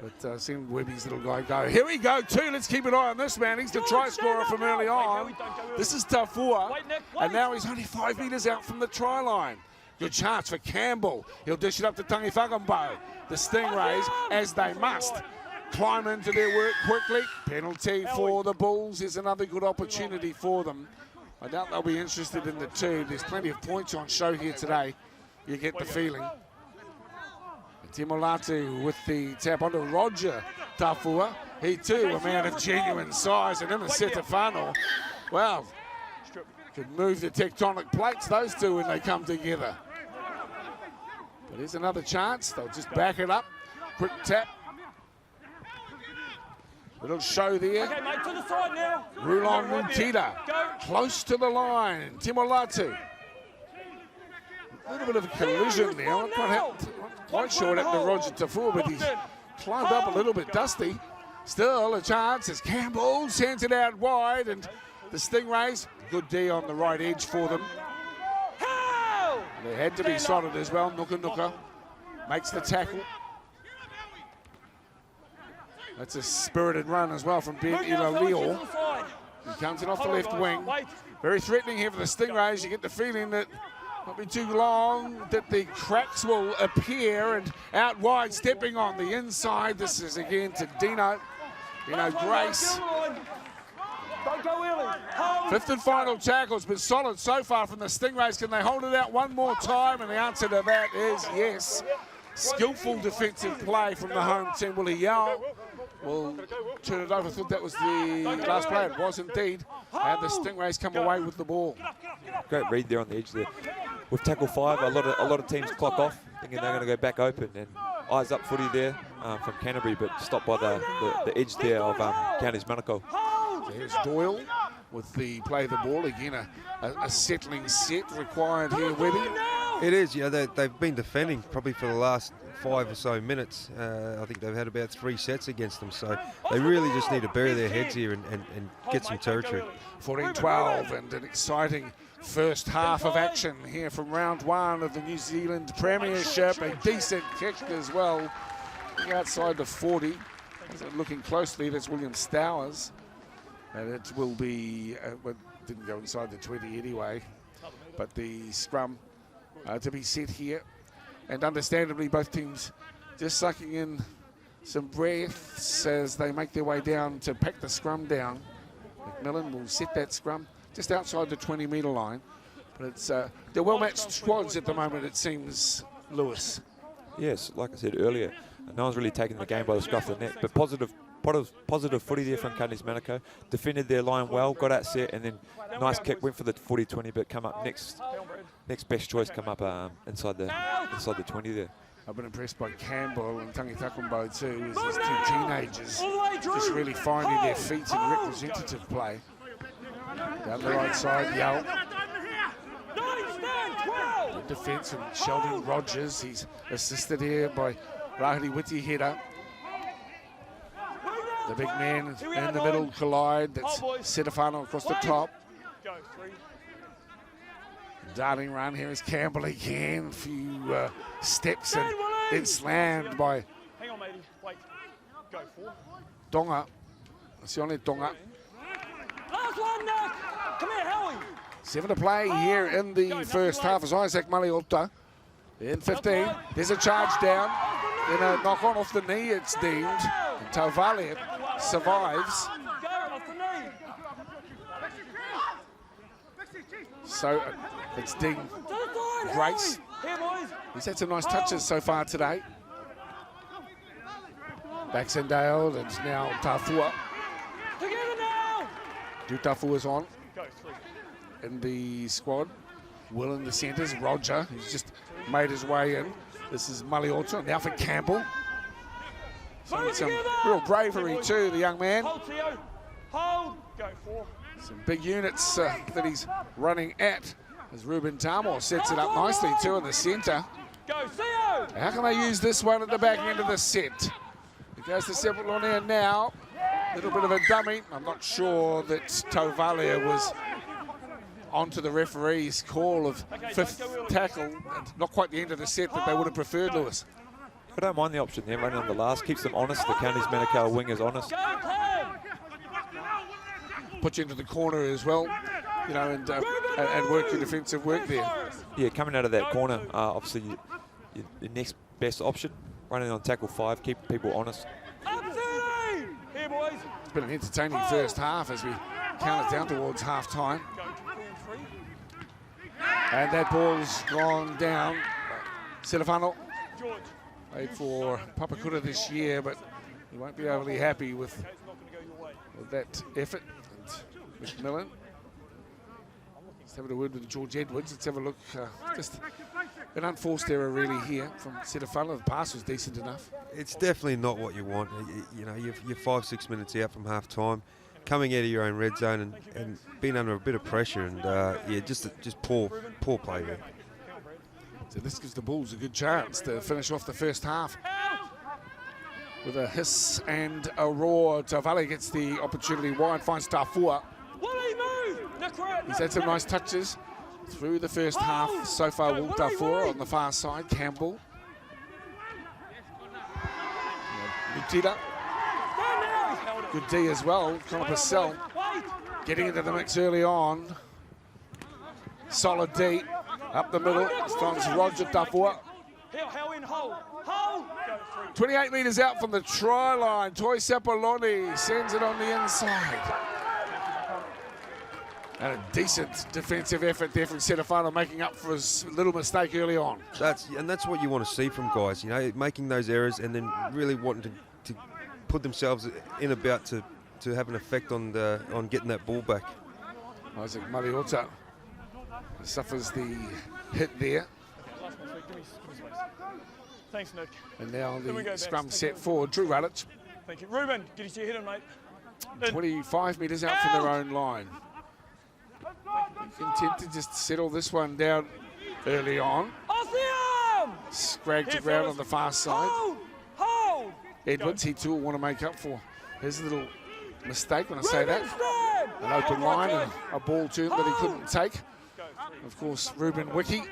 But seeing Webby's little guy go. Here we go, too. Let's keep an eye on this man. He's the try scorer from early on. This is Tafua. And now he's only 5 metres out from the try line. Good chance for Campbell. He'll dish it up to Tangi Whakambo. The Stingrays, as they must, climb into their work quickly. Penalty for the Bulls is another good opportunity for them. I doubt they'll be interested in the two. There's plenty of points on show here today. You get the feeling. Timolatu with the tap onto Roger Tafua. He too, a man of genuine size, and Stefano, well, could move the tectonic plates, those two, when they come together. But here's another chance. They'll just back it up. Quick tap. Little show there. Okay, mate, to the side now. Rulon Mutita, close to the line. Timolatu. A little bit of a collision there. I'm not quite sure what happened to Roger Tafua, but he's climbed up a little bit dusty. Still a chance as Campbell sends it out wide, and the Stingrays, good D on the right edge for them. They had to be solid as well. Nuka makes the tackle. That's a spirited run as well from Ben Ilaleo. He comes in off the left wing. Very threatening here for the Stingrays. You get the feeling that not be too long that the cracks will appear, and out wide, stepping on the inside. This is again to Dino Grace. Fifth and final tackle has been solid so far from the Stingrays. Can they hold it out one more time? And the answer to that is yes. Skillful defensive play from the home team. Willie Yao will turn it over. I thought that was the last play. It was indeed. And the Stingrays come away with the ball. Great read there on the edge there. With tackle 5, a lot of teams clock off, thinking they're going to go back open, and eyes up footy there from Canterbury, but stopped by the edge there of Counties Manukau. There's Doyle with the play of the ball. Again, a settling set required here, Webby. It is, they've been defending probably for the last 5 or so minutes. I think they've had about 3 sets against them, so they really just need to bury their heads here and get some territory. 14-12 and an exciting first half of action here from round 1 of the New Zealand Premiership. A decent kick as well, outside the 40. Looking closely, that's William Stowers. And it will be, well, didn't go inside the 20 anyway, but the scrum to be set here. And understandably, both teams just sucking in some breaths as they make their way down to pack the scrum down. McMillan will set that scrum just outside the 20-metre line. But it's they're well-matched squads at the moment, it seems, Lewis. Yes, like I said earlier, no one's really taken the game by the scruff of the neck, but positive footy there from Counties Manukau. Defended their line well, got out set, and then nice kick, went for the 40-20, but come up next best choice, come up inside the 20 there. I've been impressed by Campbell and Tangi Whakambo too, as these 2 teenagers just really finding their feet in representative play. Down the right side, Yao. Good defence from Sheldon Rogers. He's assisted here by Rahiri Whitty-Header. The big man in the middle collide. That's Stefano across the top. Darting run. Here is Campbell again. A few steps and then slammed by Donga. Sione Donga. Last one, Nick. Come here, Howie. 7 to play here in the first half as Isaac Maliota in 15. There's a charge down. Then a knock on off the knee, it's deemed. And Tauvalia survives. So it's deemed Grace. He's had some nice touches so far today. Baxendale, and now Tafua. Tafua's on in the squad. Will in the centres. Roger, he's just made his way in. This is Maliota. Now for Campbell. Showing some real bravery too, the young man. Some big units that he's running at. As Ruben Tamor sets it up nicely too in the centre. How can they use this one at the back end of the set? It goes to Sepulveda now. A little bit of a dummy. I'm not sure that Tovalia was onto the referee's call of 5th tackle. Not quite the end of the set that they would have preferred, Lewis. I don't mind the option there, running on the last. Keeps them honest, the Counties Manukau wingers honest. Put you into the corner as well, you know, and work your defensive work there. Yeah, coming out of that corner, obviously your next best option. Running on tackle 5, keep people honest. It's been an entertaining first half as we count it down towards half time. And that ball's gone down. Silafano played for Papakura this year, but he won't be overly happy with that effort. And McMillan. Let's have a word with George Edwards. Let's have a look. Just an unforced error really here from Silafano. The pass was decent enough. It's definitely not what you want. You know, you're 5-6 minutes out from half time, coming out of your own red zone and being under a bit of pressure, and yeah, just poor play there. So this gives the Bulls a good chance to finish off the first half with a hiss and a roar. Tavale gets the opportunity wide, finds Tafua. He's had some nice touches through the first half so far. Will Tafua on the far side, Campbell. Mutila. Good D as well. Connor Purcell getting into the mix early on. Solid D up the middle. Finds Roger Tafua. 28 metres out from the try line. Toi Sapoloni sends it on the inside. And a decent defensive effort there from Silafano, making up for his little mistake early on. That's what you want to see from guys, you know, making those errors and then really wanting to put themselves in about to have an effect on getting that ball back. Isaac Maliota suffers the hit there. Thanks, Nick. And now the scrum set forward. Drew Radic. Thank you. Ruben, get your hit on, mate. 25 metres out from their own line. Content to just settle this one down early on. Scragged around on the far side. Hold. Edwards, he too will want to make up for his little mistake when I say that. An open line and a ball turn that he couldn't take. Of course, Ruben Wiki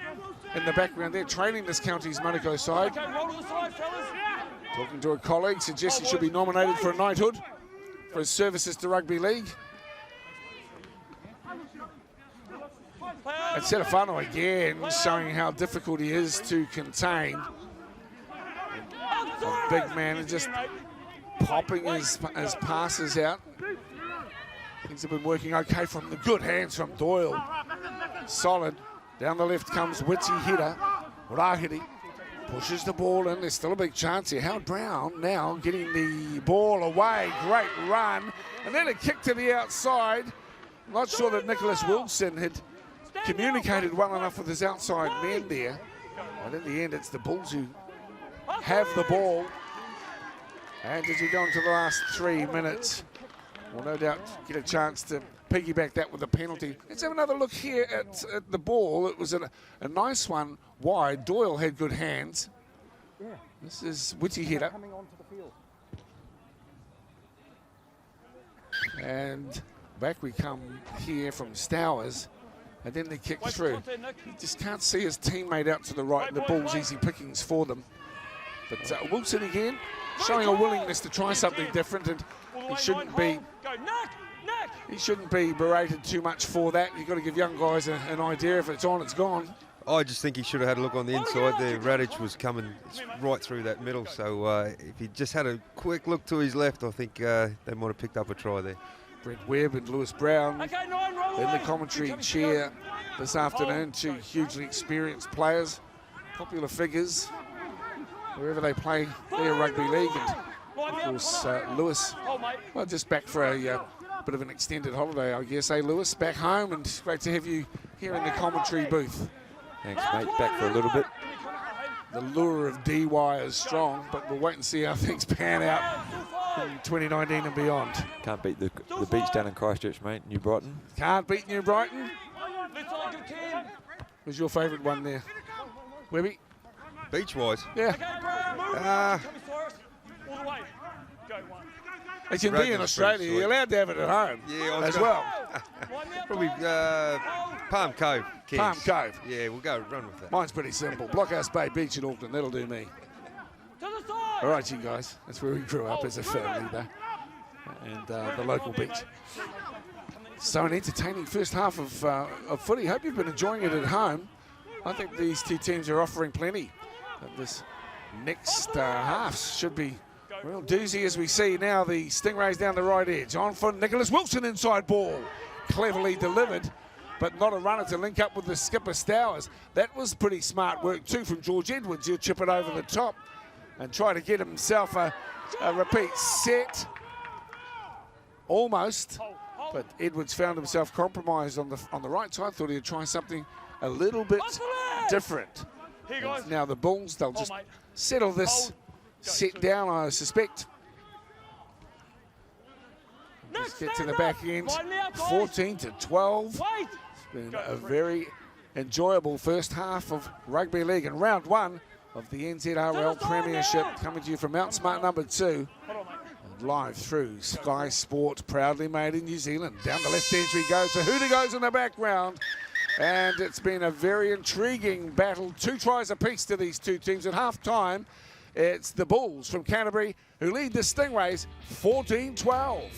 in the background there, training this county's Manukau side. Talking to a colleague, suggests he should be nominated for a knighthood for his services to rugby league. And Silafano again showing how difficult he is to contain. A big man and just popping his passes out. Things have been working okay from the good hands from Doyle. Solid. Down the left comes Witty Hida. Rahiri pushes the ball in. There's still a big chance here. Howard Brown now getting the ball away. Great run. And then a kick to the outside. Not sure that Nicholas Wilson had communicated well enough with his outside men there. And in the end, it's the Bulls who have the ball. And as we go into the last 3 minutes, we'll no doubt get a chance to piggyback that with a penalty. Let's have another look here at the ball. It was a nice one wide. Doyle had good hands. This is Witty Hida. And back we come here from Stowers. And then they kick through. You just can't see his teammate out to the right, and the ball's easy pickings for them. But Wilson again, showing a willingness to try something different, and he shouldn't be berated too much for that. You've got to give young guys an idea. If it's on, it's gone. I just think he should have had a look on the inside there. Radic was coming right through that middle, so if he just had a quick look to his left, I think they might have picked up a try there. Brett Webb and Lewis Brown in the commentary chair this afternoon. Two hugely experienced players, popular figures, wherever they play their rugby league. And of course, Lewis, well, just back for a bit of an extended holiday, I guess. Hey, Lewis, back home, and it's great to have you here in the commentary booth. Thanks, mate. Back for a little bit. The lure of DY is strong, but we'll wait and see how things pan out in 2019 and beyond. Can't beat the beach down in Christchurch, mate. New Brighton. Can't beat New Brighton. Who's your favourite one there, Webby? Beach-wise? Yeah. It can be in Australia. You're allowed to have it at home as well. Probably Palm Cove. Cairns. Palm Cove. Yeah, we'll go run with that. Mine's pretty simple. Blockhouse Bay Beach in Auckland. That'll do me. All right, you guys. That's where we grew up as a family, though. And the local beach. So an entertaining first half of footy. Hope you've been enjoying it at home. I think these two teams are offering plenty. This next half should be a real doozy as we see now the Stingrays down the right edge. On for Nicholas Wilson, inside ball. Cleverly delivered, but not a runner to link up with the skipper Stowers. That was pretty smart work too from George Edwards. He'll chip it over the top and try to get himself a repeat set. Almost, but Edwards found himself compromised on the right side. Thought he'd try something a little bit different. Now the Bulls, they'll just settle this set down, I suspect. Just get to the back end, 14-12. It's been a very enjoyable first half of rugby league, and round one of the NZRL Premiership coming to you from Mount Smart number 2. Live through Sky Sport, proudly made in New Zealand. Down the left edge we go, so Huda goes in the background. And it's been a very intriguing battle. 2 tries apiece to these two teams. At half-time, it's the Bulls from Canterbury who lead the Stingrays 14-12.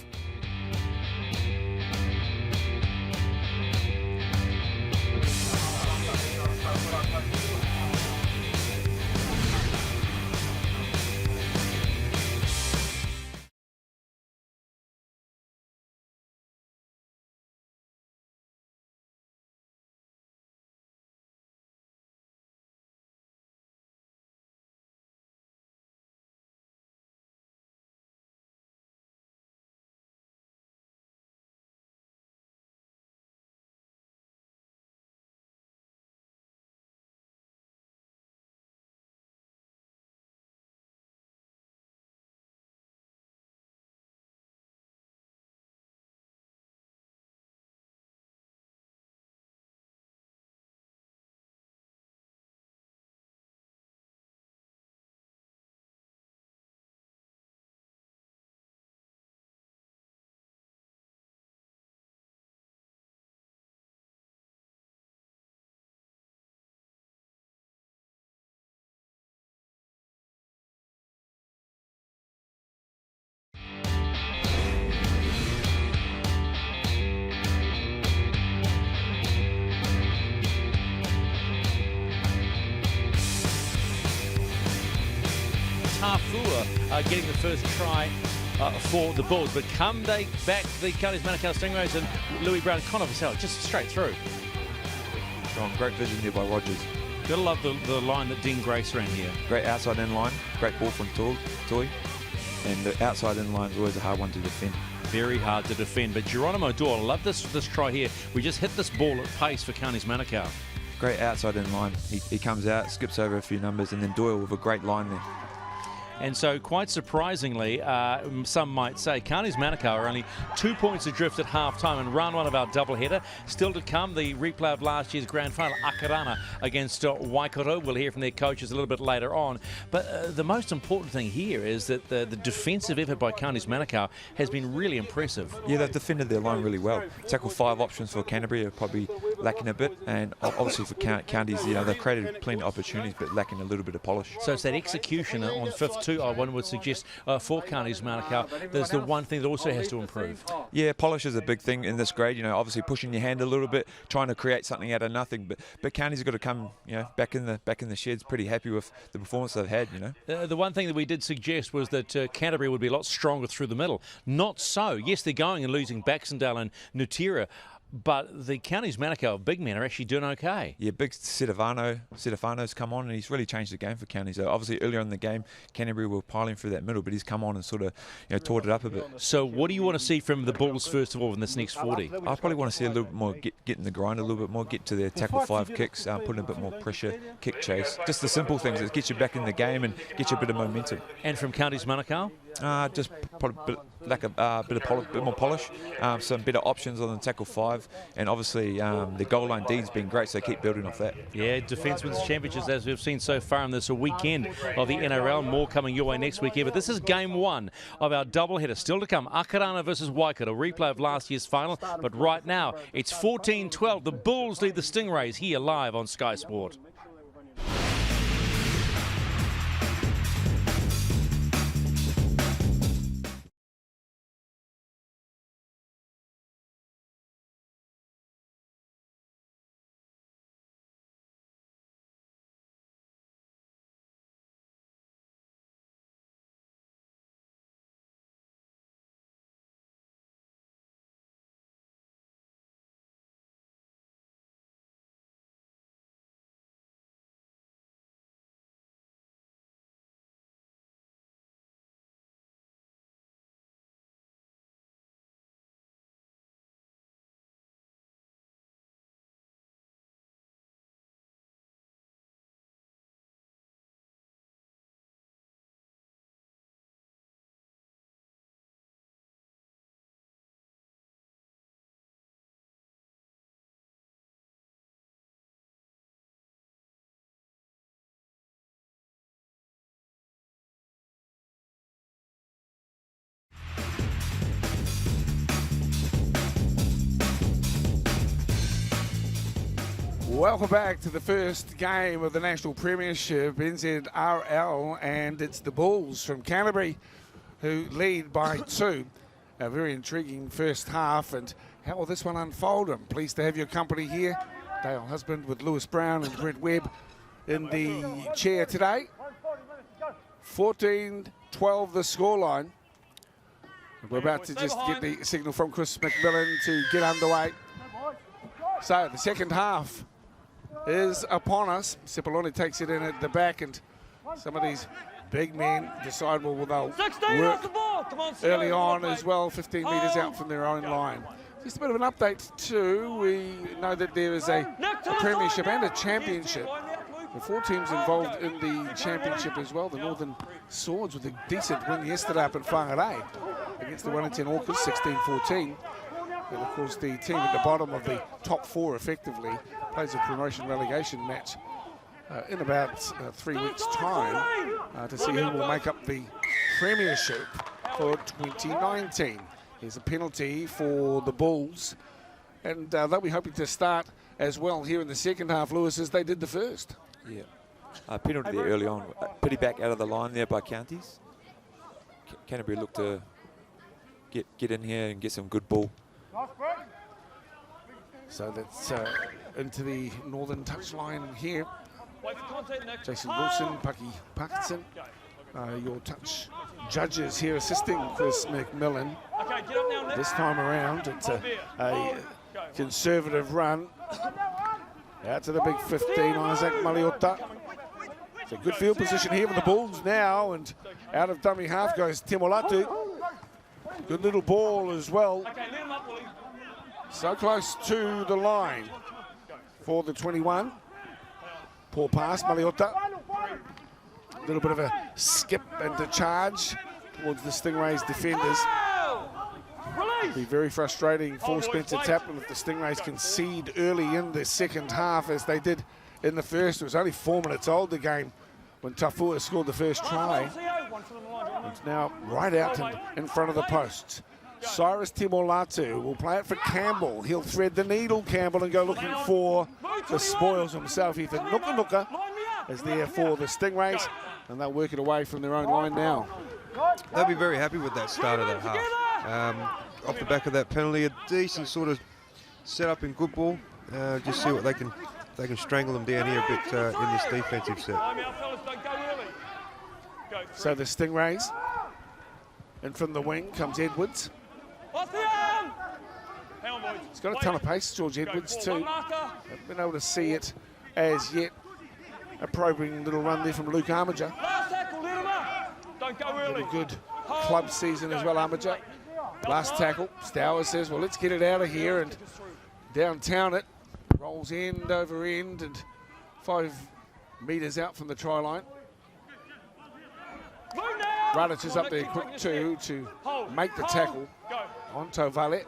Getting the first try for the Bulls, but come they back the Counties Manukau Stingrays and Louis Brown, Connor Vassell just straight through. Great vision here by Rogers. Gotta love the line that Dean Grace ran here. Great outside in line, great ball from Toy, and the outside in line is always a hard one to defend. Very hard to defend, but Geronimo Doyle, I love this try here. We just hit this ball at pace for Counties Manukau. Great outside in line. He comes out, skips over a few numbers, and then Doyle with a great line there. And so, quite surprisingly, some might say, Counties Manukau are only 2 points adrift at half-time in round one of our doubleheader. Still to come, the replay of last year's grand final, Akarana against Waikato. We'll hear from their coaches a little bit later on. But the most important thing here is that the defensive effort by Counties Manukau has been really impressive. Yeah, they've defended their line really well. Tackle 5 options for Canterbury are probably lacking a bit, and obviously for Counties, they've created plenty of opportunities, but lacking a little bit of polish. So it's that execution on 5-2, one would suggest, for Counties Manukau. There's the one thing that also has to improve. Yeah, polish is a big thing in this grade. Obviously pushing your hand a little bit, trying to create something out of nothing. But Counties have got to come, back in the sheds, pretty happy with the performance they've had. The one thing that we did suggest was that Canterbury would be a lot stronger through the middle. Not so. Yes, they're going and losing Baxendale and Nutira, but the Counties Manukau big men are actually doing okay. Yeah, big Stefano's come on and he's really changed the game for Counties. So obviously earlier in the game, Canterbury were piling through that middle, but he's come on and sort of taught it up a bit. So what do you want to see from the Bulls first of all in this next 40? I probably want to see a little bit more get in the grind a little bit more, get to their tackle 5 kicks, put in a bit more pressure, kick chase. Just the simple things that get you back in the game and get you a bit of momentum. And from Counties Manukau? Just probably a bit more polish, some better options on the tackle 5, and obviously the goal line D's been great, so keep building off that. Yeah, Defencemen's Championships as we've seen so far in this weekend of the NRL. More coming your way next weekend, but this is game 1 of our doubleheader. Still to come, Akarana versus Waikato, replay of last year's final, but right now it's 14-12. The Bulls lead the Stingrays here live on Sky Sport. Welcome back to the first game of the National Premiership, NZRL, and it's the Bulls from Canterbury who lead by 2. A very intriguing first half, and how will this one unfold? I'm pleased to have your company here. Dale Husband with Lewis Brown and Brent Webb in the chair today. 14-12 the scoreline. We're about to just get the signal from Chris McMillan to get underway. So the second half is upon us. Cipollone takes it in at the back, and some of these big men decide, well, they'll work early on as well, 15 metres out from their own line. Just a bit of an update too. We know that there is a Premiership and a Championship. The 4 teams involved in the Championship as well. The Northern Swords with a decent win yesterday up in Whangarei against the Wellington Orcas, 16-14. And of course the team at the bottom of the top 4 effectively plays a promotion relegation match in about 3 weeks' time to see who will make up the Premiership for 2019. Here's a penalty for the Bulls, and they'll be hoping to start as well here in the second half, Lewis, as they did the first. Yeah, penalty there early on. Pity back out of the line there by Counties. Canterbury looked to get in here and get some good ball. So that's into the northern touchline here. Jason Wilson, Pucky Parkinson, your touch judges here assisting Chris McMillan. This time around, it's a conservative run. Out to the big 15, Isaac Maliota. It's a good field position here for the Bulls now, and out of dummy half goes Timolatu. Good little ball as well. So close to the line for the 21. Poor pass, Maliota. A little bit of a skip and a charge towards the Stingrays defenders. It'll be very frustrating for Spencer Taplin if the Stingrays concede early in the second half as they did in the first. It was only 4 minutes old, the game, when Tafua scored the first try. It's now right out in front of the posts. Cyrus Timolatu will play it for Campbell. He'll thread the needle, Campbell, and go looking for the spoils himself. Ethan Nuka is there for the Stingrays, and they'll work it away from their own line now. They'll be very happy with that start of that half. Off the back of that penalty, a decent sort of setup in good ball. Just see what they can strangle them down here a bit in this defensive set. So the Stingrays, and from the wing comes Edwards. He's got a ton of pace, George Edwards too. Haven't been able to see it as yet. A probing little run there from Luke Armiger. Really good club season as well, Armiger. Last tackle, Stour says, well, let's get it out of here, and downtown it. Rolls end over end and 5 metres out from the try line. Radic is up there quick too to make the tackle on Tovale.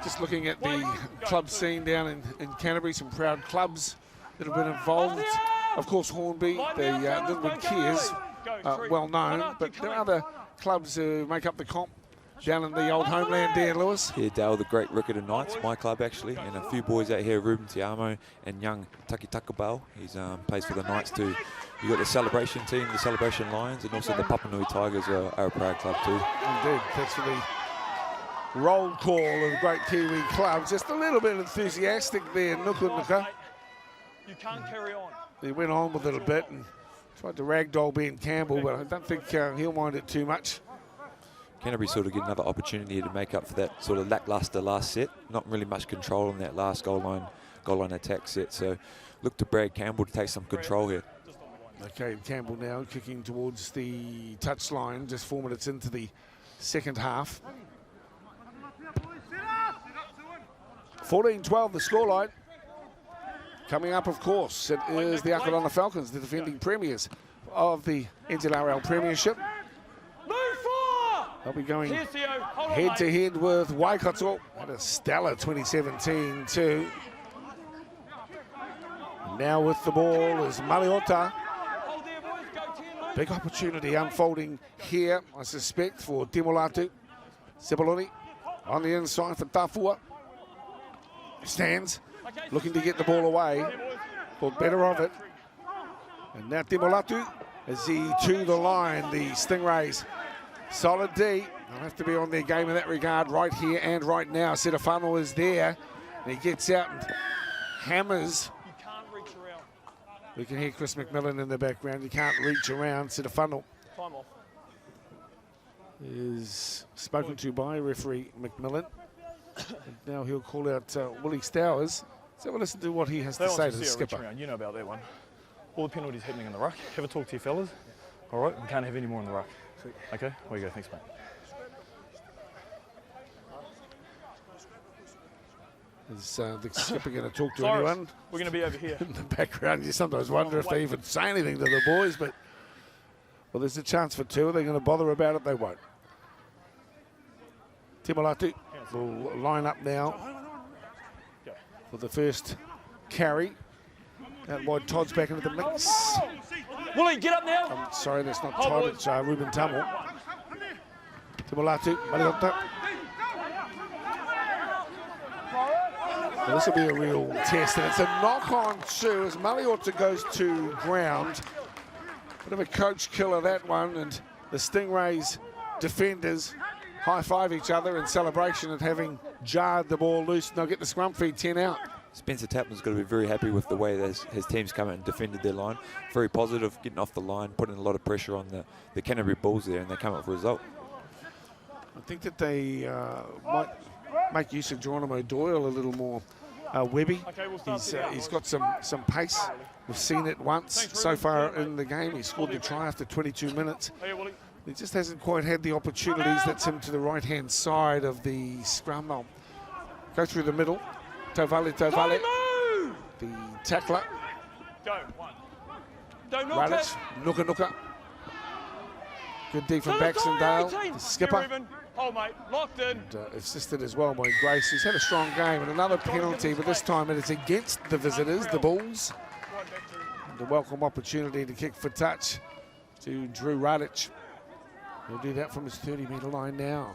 Just looking at the club scene down in Canterbury, some proud clubs that have been involved. Of course, Hornby, the Littlewood Kears, well known, but there are other clubs who make up the comp down in the old homeland there, Lewis. Yeah, Dale, the great Riccarton Knights, my club actually, and a few boys out here, Ruben Tiamo and young Taki Takabal. He's plays for the Knights too. You've got the celebration team, the Celebration Lions, and also the Papanui Tigers are a proud club too. Indeed, thanks for the roll call of great Kiwi clubs. Just a little bit enthusiastic there, Nuka. You can't carry on. He went on with it a bit and tried to ragdoll Ben Campbell, but I don't think he'll mind it too much. Canterbury sort of get another opportunity to make up for that sort of lackluster last set. Not really much control on that last goal line attack set. So look to Brad Campbell to take some control here. Okay, Campbell now kicking towards the touchline, just 4 minutes into the second half. 14-12 the scoreline. Coming up, of course, it is the Akalana Falcons, the defending premiers of the NZRL Premiership. They'll be going head-to-head with Waikato. Had a stellar 2017 too. Now with the ball is Maliota. Big opportunity unfolding here, I suspect, for Timolatu. Cipollone On the inside for Tafua. Stands, looking to get the ball away. Thought better of it. And now Timolatu as he to the line, the Stingrays. Solid D. They'll have to be on their game in that regard right here and right now. Setafano is there. And he gets out and hammers. We can hear Chris McMillan in the background. You can't reach around. Setafano is spoken to by referee McMillan. And now he'll call out Willie Stowers. So we'll listen to what he has to say to the skipper. You know about that one. All the penalties happening in the ruck. Have a talk to your fellas. All right, we can't have any more in the ruck. Okay, away you go. Thanks, mate. Is the skipper going to talk to anyone? We're going to be over here. In the background, you sometimes wonder if they even say anything to the boys, but well, there's a chance for two. Are they going to bother about it? They won't. Timolatu will line up now for the first carry. Out wide, Todd's back into the mix. Willie, get up now. I'm sorry, that's not Todd, it's Ruben Tamil. Timolatu, Mariota. Well, this will be a real test, and it's a knock-on too as Mariota goes to ground. Bit of a coach killer, that one, and the Stingrays defenders high-five each other in celebration at having jarred the ball loose. And they'll get the scrum feed 10 out. Spencer Tapman's got to be very happy with the way his team's come out and defended their line. Very positive, getting off the line, putting a lot of pressure on the Canterbury Bulls there, and they come up with a result. I think that they might make use of Geronimo Doyle a little more. Webby, he's got some pace. We've seen it once so far in the game. He scored the try after 22 minutes. He just hasn't quite had the opportunities. That's him to the right-hand side of the scrum. They'll go through the middle. Tovale, the tackler. Go, one. Don't knock Radic, Nuka. Good D from Baxendale, the skipper. Hold, mate, locked in. And, assisted as well by Grace, who's had a strong game. And another penalty, but this time it is against the visitors, the Bulls. And a welcome opportunity to kick for touch to Drew Radic. He'll do that from his 30-metre line now.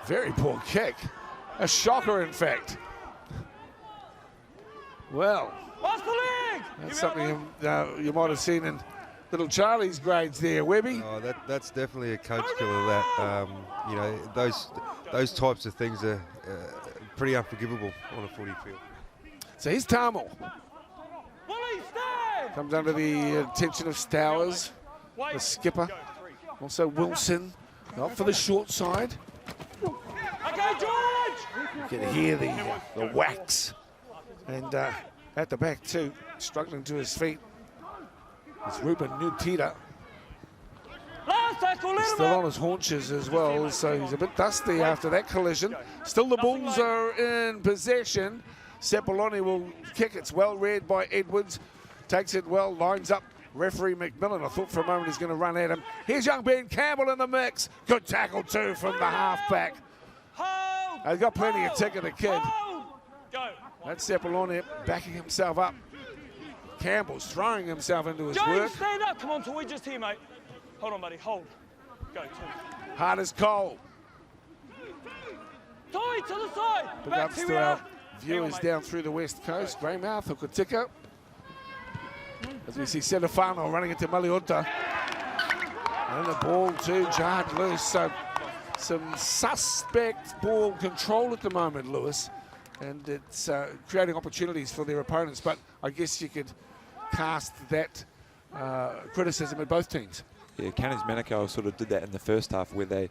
Very poor kick. A shocker, in fact. Well, that's something you might have seen in little Charlie's grades there, Webby. Oh, that's definitely a coach killer. That you know, those types of things are pretty unforgivable on a footy field. So here's Tamil. Comes under the attention of Stowers, the skipper. Also Wilson, not for the short side. Okay, George! You can hear the wax. And at the back too, struggling to his feet. It's Ruben Nutita. He's still on his haunches as well, so he's a bit dusty after that collision. Still the Bulls are in possession. Sepuloni will kick. It's well read by Edwards. Takes it well, lines up referee McMillan. I thought for a moment he's going to run at him. Here's young Ben Campbell in the mix. Good tackle too from the halfback. He's got plenty of tick of the kid. That's Sepuloni backing himself up. Campbell's throwing himself into his work. Stand up. Come on, Toy, just here, mate. Hold on, buddy. Hold. Go, Toy. Hard as coal. Toy, to the side. Big ups to our viewers down through the west coast. Greymouth, Hukatika. As we see Setafano running into Maliota. And the ball too jarred loose. So some suspect ball control at the moment, Lewis. And it's creating opportunities for their opponents. But I guess you could cast that criticism at both teams. Yeah, Cannons Manukau sort of did that in the first half where they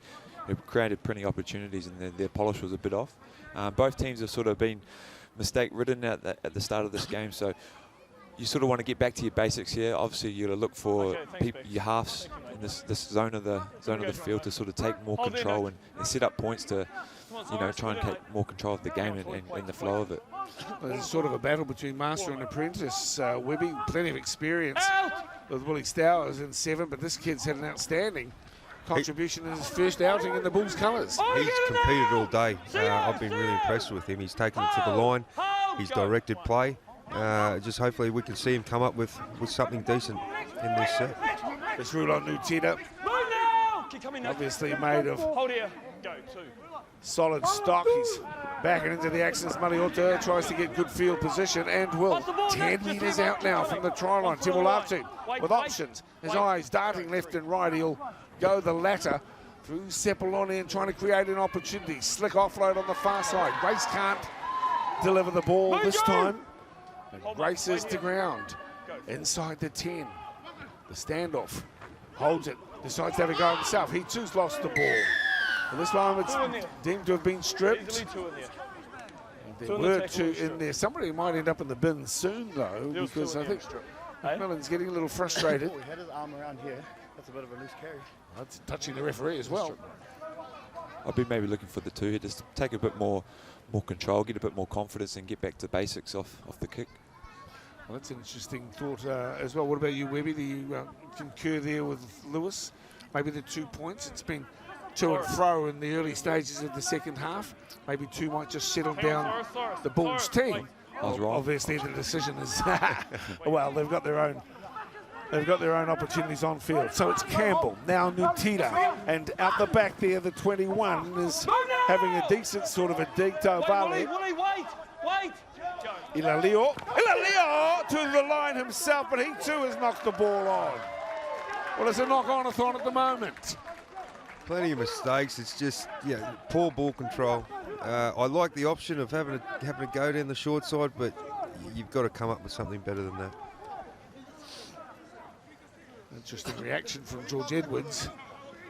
created plenty opportunities and their polish was a bit off. Both teams have sort of been mistake-ridden at the start of this game, so you sort of want to get back to your basics here. Obviously, you got to look for your halves in this zone of the field to sort of take more control and set up points to, you know, try and take more control of the game and the flow of it. Well, there's sort of a battle between master and apprentice. Webby, plenty of experience with Willie Stowers in 7, but this kid's had an outstanding contribution in his first outing in the Bulls colours. He's competed all day. I've been really impressed with him. He's taken it to the line. He's directed play. Just hopefully we can see him come up with something decent in this set. This Rulon Nutita, obviously made of Solid stock. He's backing into the action as Maliota tries to get good field position and will. 10 metres out now from the try line. Timolatu with options. His eyes darting left and right. He'll go the latter through Sepuloni and trying to create an opportunity. Slick offload on the far side. Grace can't deliver the ball this time. And races to ground. Inside the 10. The standoff. Holds it. Decides to have a go himself. He too's lost the ball. And this one it's deemed to have been stripped. There were two in there. Somebody might end up in the bin soon, though, because I think McMillan's getting a little frustrated. He had his arm around here. That's a bit of a loose carry. That's touching the referee as well. I'd be maybe looking for the 2 here, just to take a bit more control, get a bit more confidence, and get back to basics off the kick. Well, that's an interesting thought as well. What about you, Webby? Do you concur there with Lewis? Maybe the 2 points. It's been to and fro in the early stages of the second half. Maybe 2 might just settle down the Bulls team. I was wrong. Obviously, the decision is well, they've got their own. They've got their own opportunities on field. So it's Campbell, now Nutita, and out the back there, the 21 is having a decent sort of a dig to Vale. Wait! Ilalio to the line himself, but he too has knocked the ball on. Well, it's a knock-on-a-thon at the moment. Plenty of mistakes. It's just poor ball control. I like the option of having to go down the short side, but you've got to come up with something better than that. Interesting reaction from George Edwards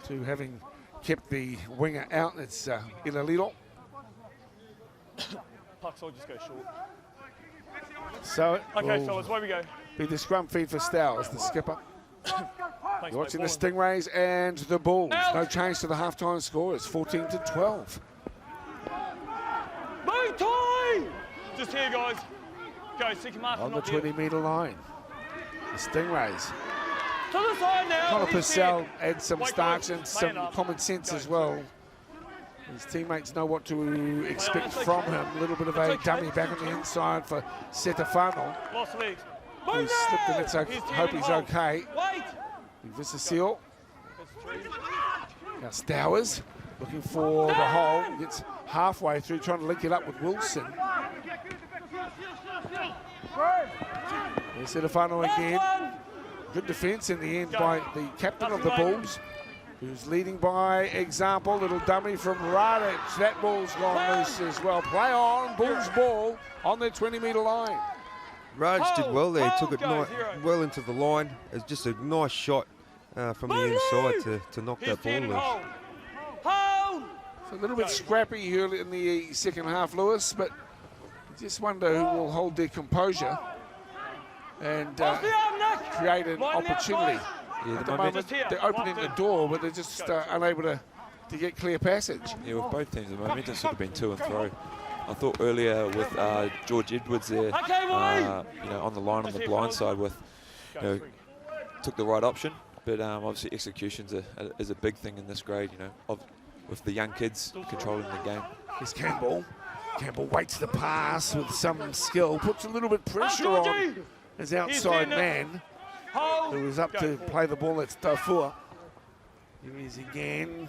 to having kept the winger out. It's Ilalio. Pucks will just go short. So Okay, fellas, where we go? Be the scrum feed for Stowers, the skipper. Thanks, You're watching mate. the Stingrays and the Bulls. No change to the halftime score. It's 14-12. Move time! Just here, guys. Go, second mark. On the 20-metre line. The Stingrays. To the side now. Connor He's Purcell there. adds some Wait, starch guys, and man some up. common sense Go. as well. His teammates know what to expect that's from okay. him. A little bit of That's a okay. dummy back on the inside for Setafano, Lost legs. who Move slipped now! and it's okay. He's Hope tearing he's hold. okay. Wait! Visacil. That's 3. Now Stowers looking for the hole. Gets halfway through, trying to link it up with Wilson. There's Setafano again. Good defence in the end by the captain of the Bulls, who's leading by example. Little dummy from Radic. That ball's gone loose as well. Play on, Bulls ball on their 20-metre line. Raj did well there. He took it Go, Hero. well into the line. It's just a nice shot from the inside to knock He's that ball standing loose. hold. Hold! So a little bit scrappy early in the second half, Lewis, but just wonder who will hold their composure and Off the arm, Nick! create an Line out, opportunity. Yeah, At the the momentum. moment, Just here. they're opening the door, but they're just unable to get clear passage. Yeah, with both teams, the momentum's sort of been to and fro. I thought earlier with George Edwards there, Okay, boy. on the line on the blind side with, took the right option, but obviously execution's is a big thing in this grade, with the young kids controlling the game. Here's Campbell. Campbell waits the pass with some skill, puts a little bit pressure on Georgie! his outside He's in it. man, Hold! who was up to play the ball. That's Tafua. Here he is again.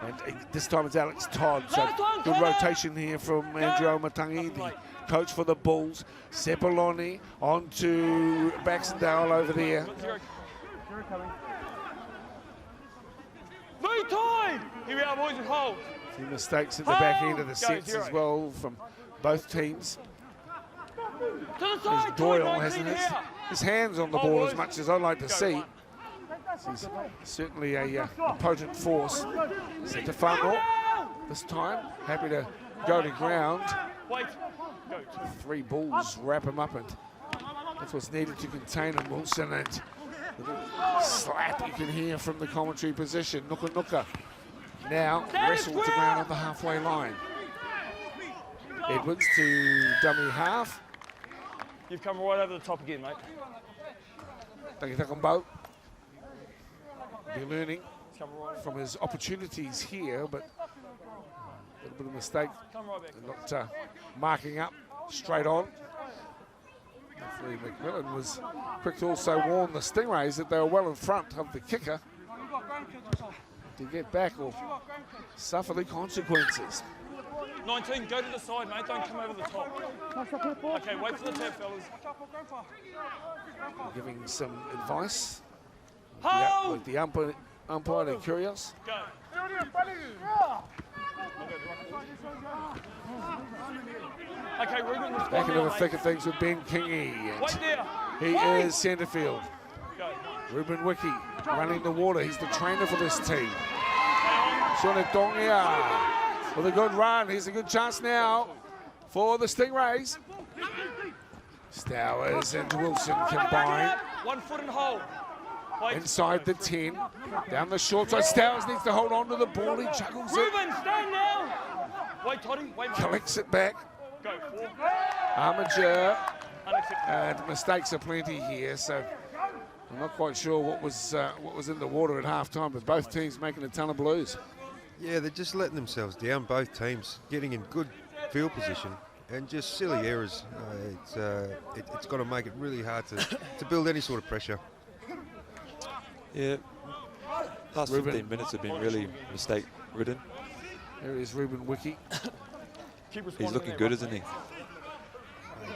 And this time it's Alex Todd. So Last one, good Connor. rotation here from Andrew Matangi, the coach for the Bulls. Sepuloni on to Baxendale over there. Move time! Here we are, boys, and hold. A few mistakes at the back end of the Go, sets Zero. as well from both teams. To the There's side, Doyle 19 hasn't here. his hands on the Oh, ball as boys. much as I'd like to Go, see. one. He's certainly a potent force. Setafano this time, happy to go to ground. Wait. Go. 3 Bulls wrap him up, and that's what's needed to contain him. Wilson and the little slap you can hear from the commentary position. Nuka Nuka now wrestled to ground on the halfway line. Edwards to dummy half. You've come right over the top again, mate. Takitakambo. Be learning It's come right, from his opportunities here, but a little bit of mistake. come right back. Not marking up straight on. Hopefully McMillan was quick to also warn the Stingrays that they were well in front of the kicker. to get back or suffer the consequences. 19, go to the side, mate. Don't come over the top. Okay, wait for the tap, fellas. Giving some advice. Hold! With the umpire and Curios. Go. Okay, Ruben, respond Back into now, the mate. thick of things with Ben Kingy. Wait there. He Wait. is centre field. Go. Ruben Wiki running the water. He's the trainer for this team. Shona Dongia with a good run. Here's a good chance now for the Stingrays. Stowers and Wilson combine. 1 foot and hold. Wait. Inside the 10. Down the short side. Stowers needs to hold on to the ball. He juggles it. Ruben, stand now. Wait, Toddy. Wait, mate. Collects it back. Go. 4. Armature. Unacceptable. And mistakes are plenty here, so I'm not quite sure what was in the water at half-time, but both teams making a ton of blues. Yeah, they're just letting themselves down, both teams, getting in good field position and just silly errors. It's got to make it really hard to build any sort of pressure. Yeah, last 15 minutes have been really mistake-ridden. There is Ruben Wiki. He's looking good, isn't he?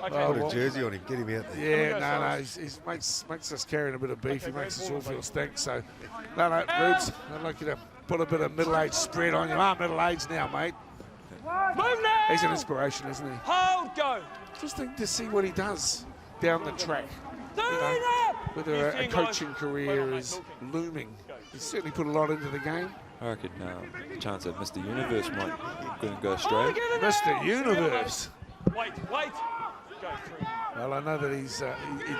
Okay. Put a jersey on him, get him out there. Yeah, no, he makes us carrying a bit of beef. He makes us all feel stink. So, no, Rubes, I'd like you to put a bit of middle-aged spread on you. I'm middle-aged now, mate. Move now. He's an inspiration, isn't he? Hold. Go. Interesting to see what he does down the track. You know, whether a coaching career is looming. He's certainly put a lot into the game. I reckon the chance that Mr. Universe might go straight. Mr. Universe. Wait. Go through. Well, I know that he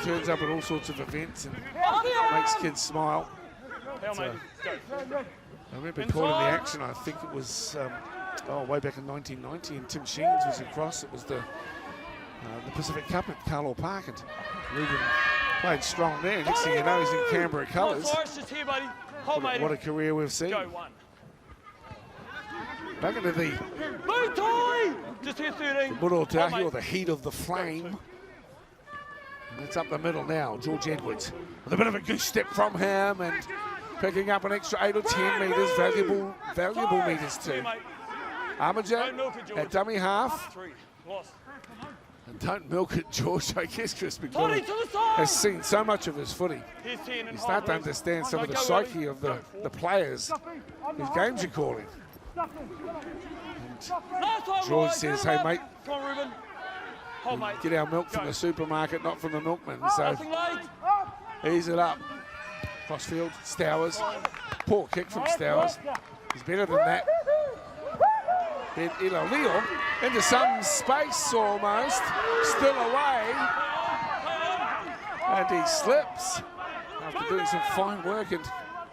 turns up at all sorts of events and makes kids smile. Hell, mate. Go. I remember calling the action. I think it was way back in 1990, and Tim Sheens was across. It was the Pacific Cup at Carlaw Park, and Ruben played strong there. Next thing you know, he's in Canberra colours. Just here, buddy. Hold, mate. What a career we've seen. Go. 1. Back into the Move, Toy. Just here, 13. Murotaki, or the heat of the flame. And it's up the middle now. George Edwards with a bit of a goose step from him and picking up an extra 8 or 10 metres. Valuable metres too. Armager at dummy half. 3. Lost. And don't milk it, George. I guess Chris Toddy McDonald to the side. has seen so much of his footy. Here's 10 and You start to understand some of the psyche of the players whose games you're calling. George says, hey, mate, Come on, Ruben. Hold, mate. get our milk from the supermarket, not from the milkman. So Nothing late. ease it up. Crossfield, Stowers. Poor kick from Stowers. He's better than that. Then Leon into some space almost. Still away. And he slips after doing some fine work and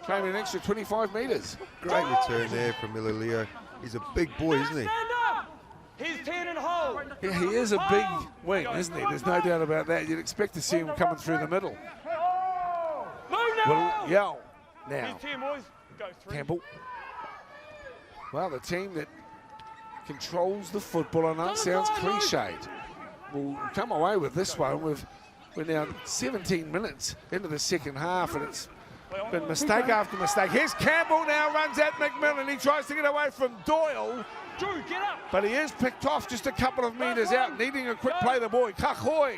claiming an extra 25 metres. Great return there from Leo. He's a big boy, isn't he? Stand up. He's 10 and hold. Yeah, he is a big wing, isn't he? There's no doubt about that. You'd expect to see him coming through the middle. Move now. Will yell now. He's 10, boys. Go 3. Campbell. Well, the team that controls the football, I know it sounds cliched, will come away with this one. We're now 17 minutes into the second half, and it's been mistake after mistake. Here's Campbell now, runs at McMillan. He tries to get away from Doyle, Drew, get up. but he is picked off just a couple of metres out, needing a quick play, the boy. Kahoy,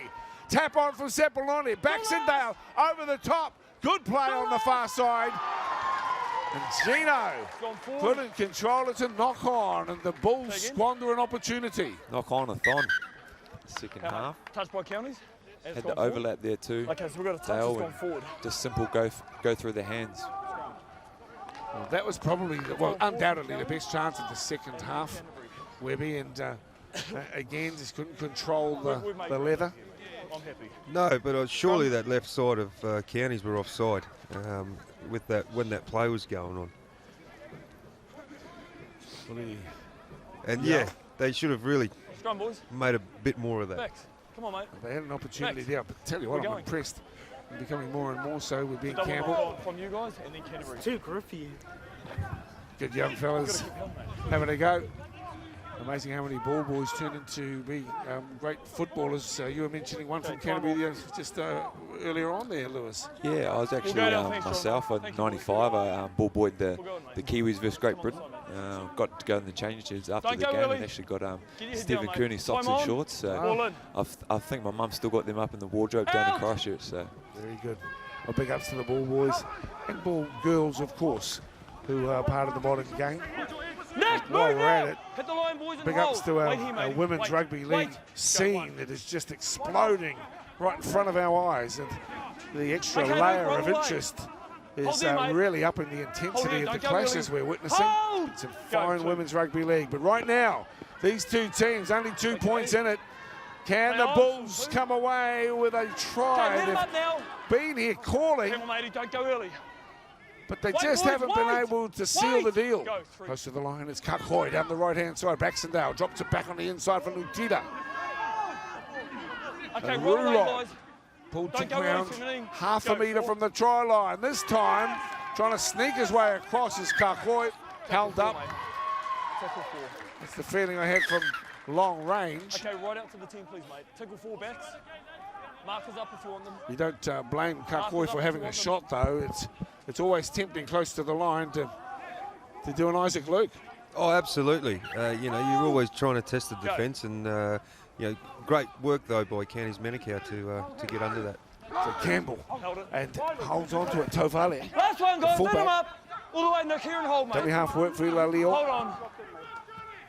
tap on from Sepuloni. Baxendale over the top. Good play on the far side. And Gino couldn't control it to knock on, and the Bulls squander an opportunity. Knock on a thon. Second half. Touch by counties. Had the overlap there too. Okay, so we've got a touch Dale that's gone and forward. just simple go through the hands. Well, that was probably, undoubtedly the best chance of the second half. Webby and again just couldn't control the leather. I'm happy. No, but surely that left side of counties were offside with that when that play was going on. And yeah, they should have really Scrum, boys. made a bit more of that. Backs. Come on, mate. They had an opportunity Max, there, but tell you what, we're I'm going. impressed. I'm becoming more and more so with Ben Double Campbell. knock from you guys, and then Canterbury. Too grippy. Good young fellas Keep going, mate. having a go. Amazing how many ball boys turn into be great footballers. You were mentioning one from Canterbury just earlier on there, Lewis. Yeah, I was actually myself in '95. I ball boyed the Kiwis versus Great Britain. Got to go in the change rooms after the game and actually got Stephen Kearney socks and shorts. So I think my mum still got them up in the wardrobe down in Christchurch. So very good. Well, big ups to the ball boys and ball girls, of course, who are part of the modern game. While we're at it, hit the line, boys, and big ups to our women's rugby league scene that is just exploding right in front of our eyes, and the extra layer of interest is really upping the intensity of the clashes we're witnessing. It's a fine women's rugby league, but right now, these two teams, only 2 points in it. Can the Bulls come away with a try? They've been here calling, don't go early. but they just haven't been able to seal the deal. Close to the line, it's Kakoi down the right-hand side. Baxendale drops it back on the inside for Lutida. Okay, roll away, guys. Pulled to ground, half a metre from the try line. This time, trying to sneak his way across is Kakoi, held up. That's the feeling I had from long range. Okay, right out to the team, please, mate. Tickle 4 backs. Markers up if you want them. You don't blame Kakoi for having a shot, though. It's always tempting close to the line to do an Isaac Luke. Oh, absolutely. You know, you're always trying to test the defence, and you know, great work though by Counties Manukau to get under that. So Campbell and holds on to it. Tovale. Last one, guys. Let him up. All the way, Nick, here and hold, mate. Dummy half work for Leo. Hold on.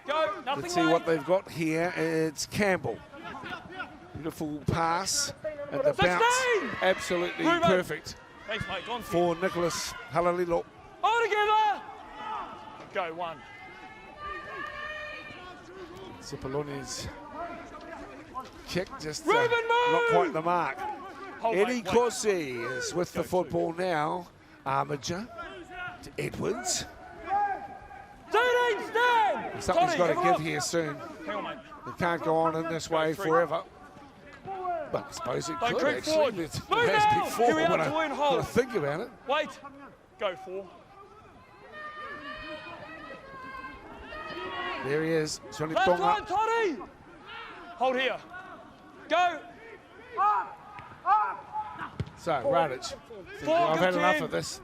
Go. Nothing. Let's see what they've got here. It's Campbell. Beautiful pass and the 16. bounce. Absolutely perfect. Thanks, mate. Go on. For Nicholas Halalilo. All together. Go, 1. Cipolloni's kick just Ruben, not quite the mark. Eddie wait. Corsi is with the football now. Armiger to Edwards. Stand. Something's got to give here soon. Hang on, mate. It can't go on in this way forever. But I suppose it could actually. It has before when I think about it. Wait. Go 4. There he is. Sonny Last Tonga. one, Toddy. Hold here. Go. So, Radic. I've had enough of this.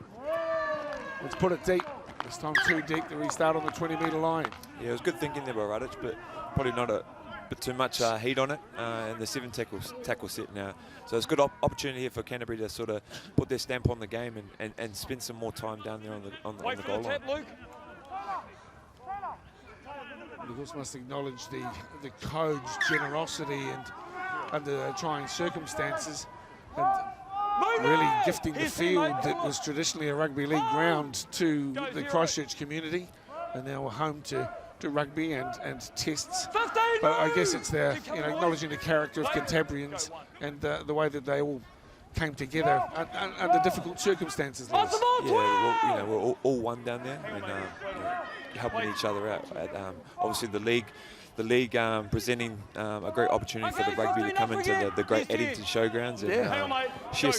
Let's put it deep. This time too deep to restart on the 20-metre line. yeah, it was good thinking there by Radic, but probably not a bit too much heat on it. And the 7 tackle set now. So it's a good opportunity here for Canterbury to sort of put their stamp on the game and spend some more time down there on the goal line. Luke. We also must acknowledge the coach's generosity and under trying circumstances, and really gifting the field that was traditionally a rugby league ground to the Christchurch community, and now we're home to rugby and tests. But I guess it's their, acknowledging the character of Cantabrians and the way that they all came together under difficult circumstances. Yeah, well, we're all one down there, and helping each other out. Obviously, the league presenting a great opportunity for the rugby to come into the great Eddington Showgrounds and share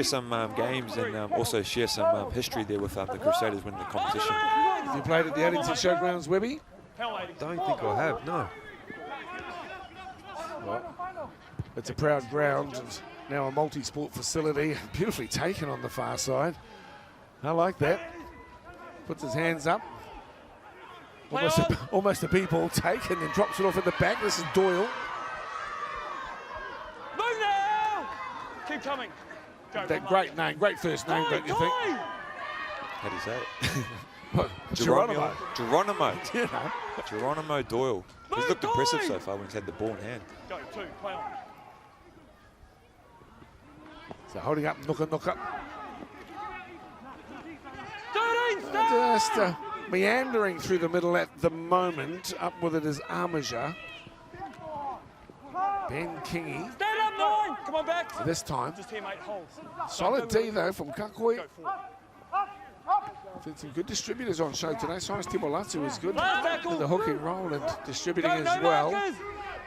some games and also share some history there with the Crusaders winning the competition. Have you played at the Eddington Showgrounds, Webby? Don't think I have, no. Well, it's a proud ground and now a multi-sport facility, beautifully taken on the far side. I like that. Puts his hands up. Almost a people taken and drops it off at the back. This is Doyle. Move now! Keep coming. Go, that great name, great first name, don't you think? How do you say it? Geronimo. Geronimo Doyle. He's looked impressive so far when he's had the ball in hand. Go, 2, play on. So holding up, Nuka. 13, stand! Just meandering through the middle at the moment. Up with it is Armiger. Ben Kingy. Stand up, 9! Come on, back. This time. Just here, mate, hold. Solid D, though, from Kakoi. Go forward. Some good distributors on show today. Silas Tibolatsu is good in the hooking role and distributing as well.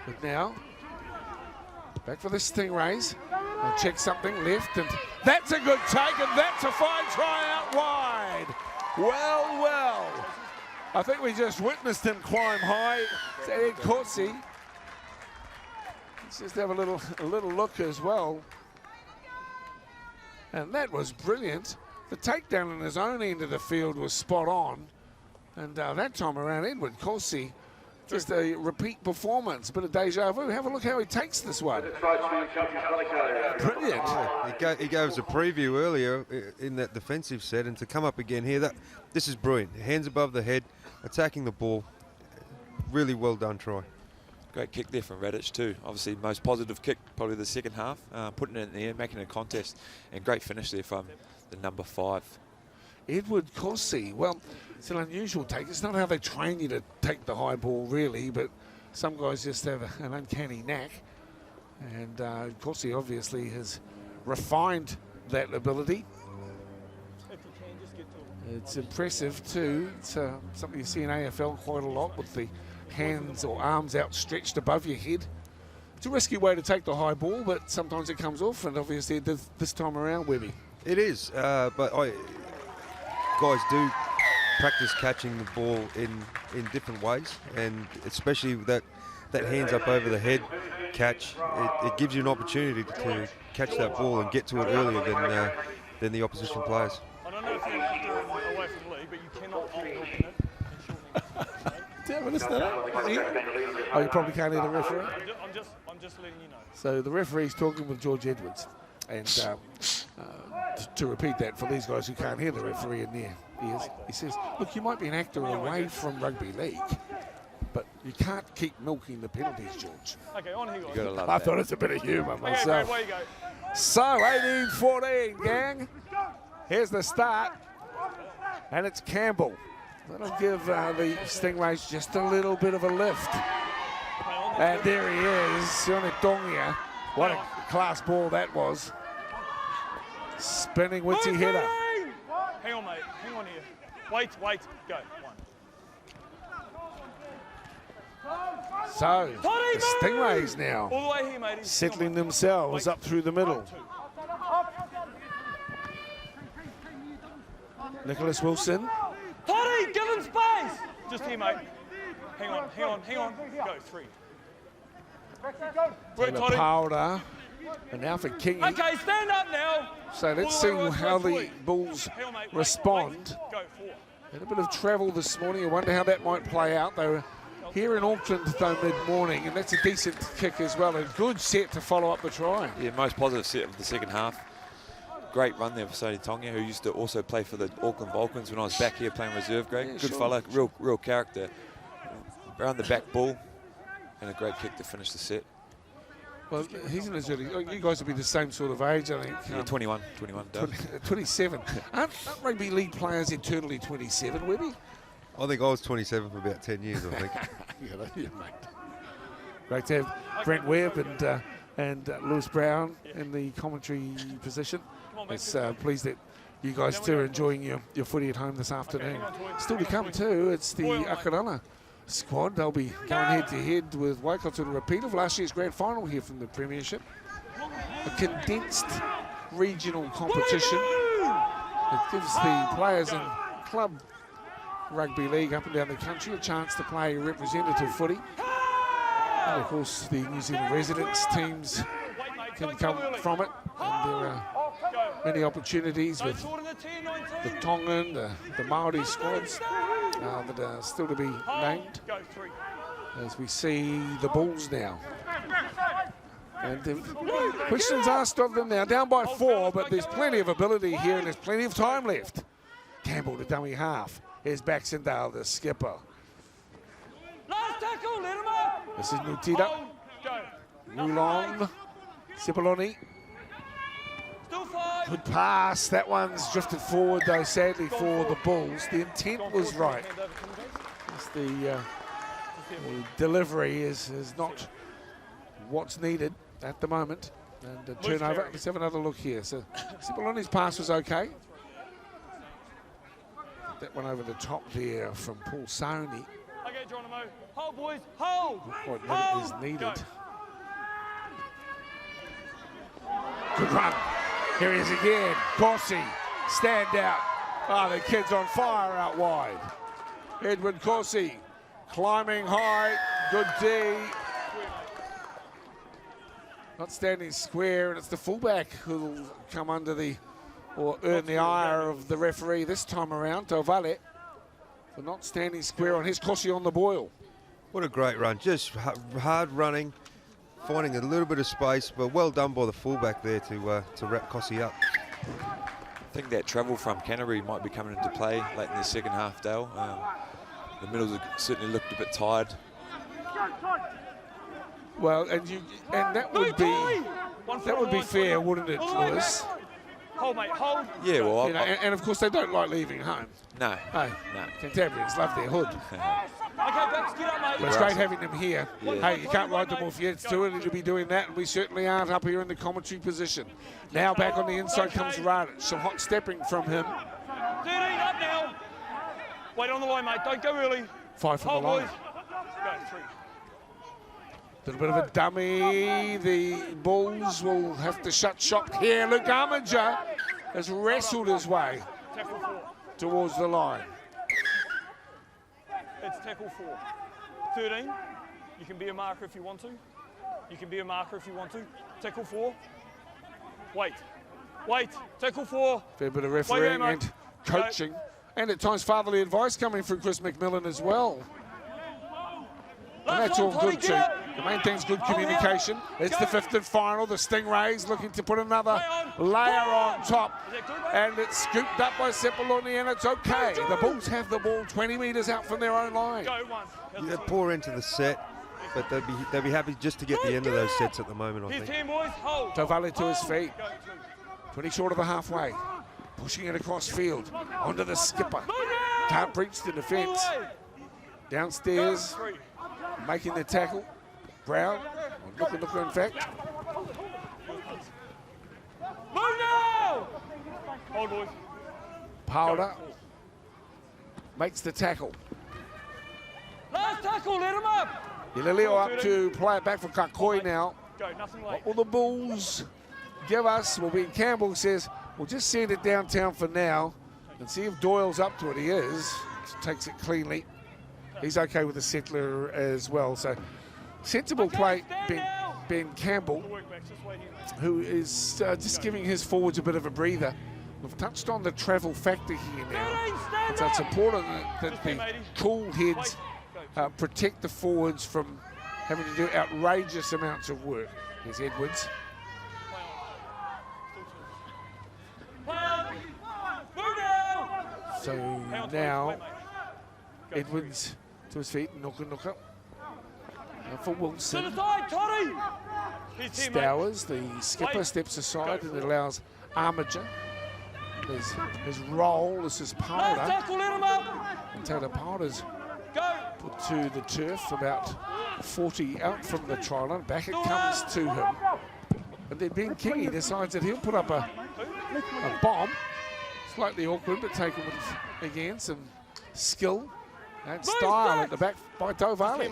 But now, back for the Stingrays. They'll check something left, and that's a good take, and that's a fine try out wide. Well. I think we just witnessed him climb high. Is that Ed Courtsey? Let's just have a little look as well. And that was brilliant. The takedown in his own end of the field was spot on. And that time around, Edward Courtsey, just a repeat performance, a bit of deja vu. Have a look how he takes this one. Brilliant. Yeah, he gave us a preview earlier in that defensive set, and to come up again here, this is brilliant. Hands above the head, attacking the ball. Really well done try. Great kick there from Radic too. Obviously, most positive kick probably the second half. Putting it in the air, making a contest, and great finish there from the number 5. Edward Courtsey, well, it's an unusual take. It's not how they train you to take the high ball, really, but some guys just have an uncanny knack. And Courtsey obviously has refined that ability. It's impressive, too. It's something you see in AFL quite a lot with the hands or arms outstretched above your head. It's a risky way to take the high ball, but sometimes it comes off, and obviously it did this time around, Webby. It is, but guys do practice catching the ball in different ways, and especially that hands up over the head catch, it gives you an opportunity to catch that ball and get to it earlier than the opposition players. I don't know if you're away from Lee, but you cannot hold it and Damn it, is that it? Oh, you probably can't hear the referee? I'm just letting you know. So the referee's talking with George Edwards. And to repeat that for these guys who can't hear the referee in their ears, he says, look, you might be an actor away from rugby league, but you can't keep milking the penalties, George. Okay, on here, guys. You gotta love I that. thought it's a bit of humour Okay, Brad, myself. where you go? So 18-14, gang. Here's the start. And it's Campbell. That'll give the Stingrays just a little bit of a lift. And there he is, Sione Tongia. What a class ball that was. Spinning Witsy header. Hang on, mate. Hang on here. Wait. Go. One. So, the Stingrays now All the way here, matey. settling themselves up through the middle. Nicholas Wilson. Toddy, give him space. Just here, mate. Hang on. Go, 3. We're The Toddy. Powder. And now for Kingy. Okay, stand up now. So let's see how the Bulls Hang on, mate. respond. Go, 4. Had a bit of travel this morning. I wonder how that might play out. They were here in Auckland though mid-morning, and that's a decent kick as well. A good set to follow up the try. Yeah, most positive set of the second half. Great run there for Sione Tongia, who used to also play for the Auckland Vulcans when I was back here playing reserve grade. Yeah, Good sure. fella, real character. Around the back ball, and a great kick to finish the set. Well, he's in his early. You guys will be the same sort of age, I think. Yeah, 21 done. 27. Aren't rugby league players eternally 27, Webby? I think I was 27 for about 10 years, I think. Yeah, mate. Great to have Brent Webb and Lewis Brown in the commentary position. It's pleased that you guys too are enjoying your footy at home this afternoon. Still to come too, it's the Akarana squad. They'll be going head-to-head with Waikato, a repeat of last year's grand final here from the Premiership. A condensed regional competition. It gives the players in club rugby league up and down the country a chance to play representative footy. And of course, the New Zealand residents teams can come from it. And there are many opportunities with the Tongan, the Māori squads that are still to be named. As we see the Bulls now. And the questions asked of them now, down by 4, but there's plenty of ability here and there's plenty of time left. Campbell to dummy half. Here's Baxendale, the skipper. Last tackle, let him up. This is Nutida. Rulon. Cipolloni. Still 5. Good pass. That one's drifted forward, though, sadly, for the Bulls. The intent was right. Just the delivery is not what's needed at the moment. And a turnover. Let's have another look here. So Cipolloni's pass was okay. That one over the top there from Paul Sony. Okay, Geronimo. Hold, boys. Hold. What is needed. Good run. Here he is again. Corsi, stand out. Oh, the kid's on fire out wide. Edward Corsi climbing high, good D. Not standing square, and it's the fullback who'll come under the, or earn the ire of the referee this time around, Tovale, for not standing square on his Corsi on the boil. What a great run, just hard running, finding a little bit of space, but well done by the fullback there to wrap Cossie up. I think that travel from Canterbury might be coming into play late in the second half, Dale. The middles certainly looked a bit tired. Well, and that would be fair, wouldn't it, Lewis? Hold, mate, hold. Yeah, well, You know, and of course they don't like leaving home. no. Hey, No. Cantabrians love their hood. Okay, Bex, get up, mate. But it's great having them here. Yeah. Hey, you can't ride them off yet, Stuart, and you'll be doing that, and we certainly aren't up here in the commentary position. Now back on the inside comes Radic. Some hot stepping from him. 13 up now. Wait on the line, mate. Don't go early. 5 from Hold, the line. boys. Go, 3. Little bit of a dummy. The Bulls will have to shut shop here. Luke Armiger has wrestled his way Tackle 4. towards the line. It's tackle 4. 13. You can be a marker if you want to. You can be a marker if you want to. Tackle 4. Wait. Wait. Tackle 4. Fair bit of refereeing Wait, and coaching. And at times fatherly advice coming from Chris McMillan as well. And that's all good too. The main thing's good communication. It's the 5th and final. The Stingrays looking to put another layer on top. And it's scooped up by Sepuloni, and it's okay. The Bulls have the ball 20 metres out from their own line. Go, 1. Yeah, poor end to the set, but they'd be happy just to get the end of those sets at the moment, I Here's think. 10, boys. Hold. Tovale to his feet. Go, 20 short of the halfway. Pushing it across field. Onto the skipper. Can't breach the 2. defence. Downstairs. 3. Making the tackle. Brown. Looking, in fact. Move now! Hold, boys. Powder makes the tackle. Last tackle, let him up. Ilaleo up to play it back for Kakoi now. Go, nothing late. What will the Bulls give us? Well, Ben Campbell says, we'll just send it downtown for now and see if Doyle's up to it. He is. Takes it cleanly. He's okay with the settler as well. So sensible play, Ben Campbell, who is just giving his forwards a bit of a breather. We've touched on the travel factor here now. And so it's important that the cool heads protect the forwards from having to do outrageous amounts of work. Here's Edwards. So now Edwards to his feet, Nooka. For Wilson. Stowers, the skipper, steps aside and it allows Armiger. His roll, this is Powder. And Taylor Powder's put to the turf, about 40 out from the try line. Back it comes to him. And then Ben Kingy decides that he'll put up a bomb. Slightly awkward, but taken with, again, some skill and style at the back by Tovale.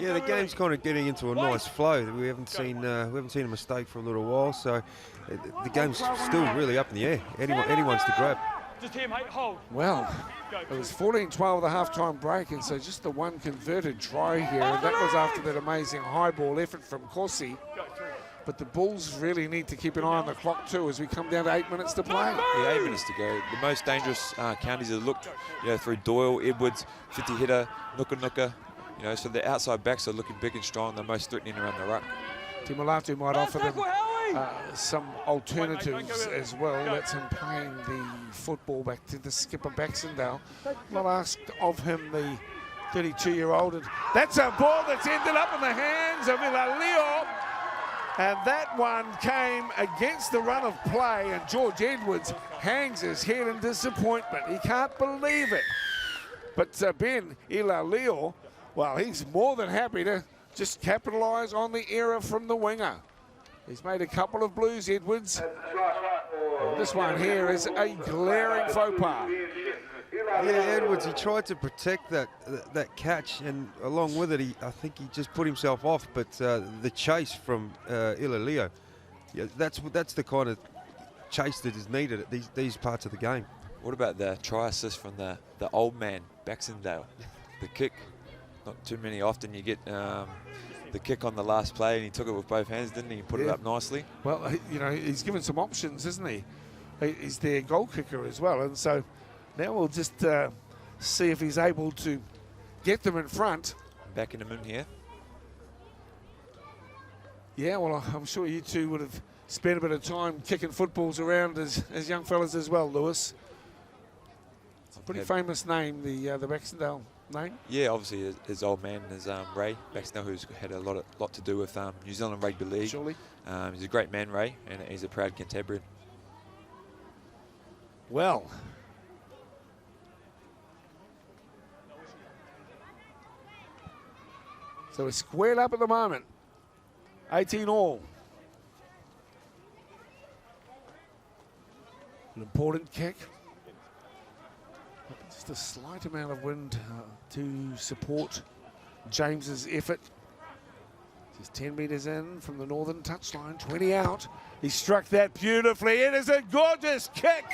Yeah, the game's kind of getting into a nice flow. We haven't seen a mistake for a little while, so the game's still really up in the air. Anyone's to grab. Just here, mate. Hold. Well, it was 14-12 at the half-time break, and so just the one converted try here, and that was after that amazing high ball effort from Corsi. But the Bulls really need to keep an eye on the clock too as we come down to 8 minutes to play. Yeah, 8 minutes to go. The most dangerous counties have looked, through Doyle, Edwards, 50 hitter, Nooka. So the outside backs are looking big and strong. They're most threatening around the ruck. Timolatu might offer them some alternatives as well. That's him playing the football back to the skipper Baxendale. Not asked of him, the 32-year-old. And that's a ball that's ended up in the hands of Ilaleo. And that one came against the run of play, and George Edwards hangs his head in disappointment. He can't believe it. But Ben Ilaleo, well, he's more than happy to just capitalise on the error from the winger. He's made a couple of blues, Edwards. And this one here is a glaring faux pas. Yeah, Edwards, he tried to protect that catch, and along with it, I think he just put himself off. But the chase from Ilaleo, that's the kind of chase that is needed at these parts of the game. What about the try assist from the old man, Baxendale. The kick, not too many often you get the kick on the last play, and he took it with both hands, didn't he? He put it up nicely. Well, you know, he's given some options, isn't he? He's their goal kicker as well, and so now we'll just see if he's able to get them in front. Backing him in here. Yeah, well, I'm sure you two would have spent a bit of time kicking footballs around as young fellas as well, Lewis. It's a pretty famous name, the Baxendale name. Yeah, obviously his old man is Ray Baxendale, who's had a lot to do with New Zealand Rugby League. Surely. He's a great man, Ray, and he's a proud Canterbury. Well, so we're squared up at the moment. 18 all. An important kick. Just a slight amount of wind to support James's effort. Just 10 metres in from the northern touchline, 20 out. He struck that beautifully. It is a gorgeous kick.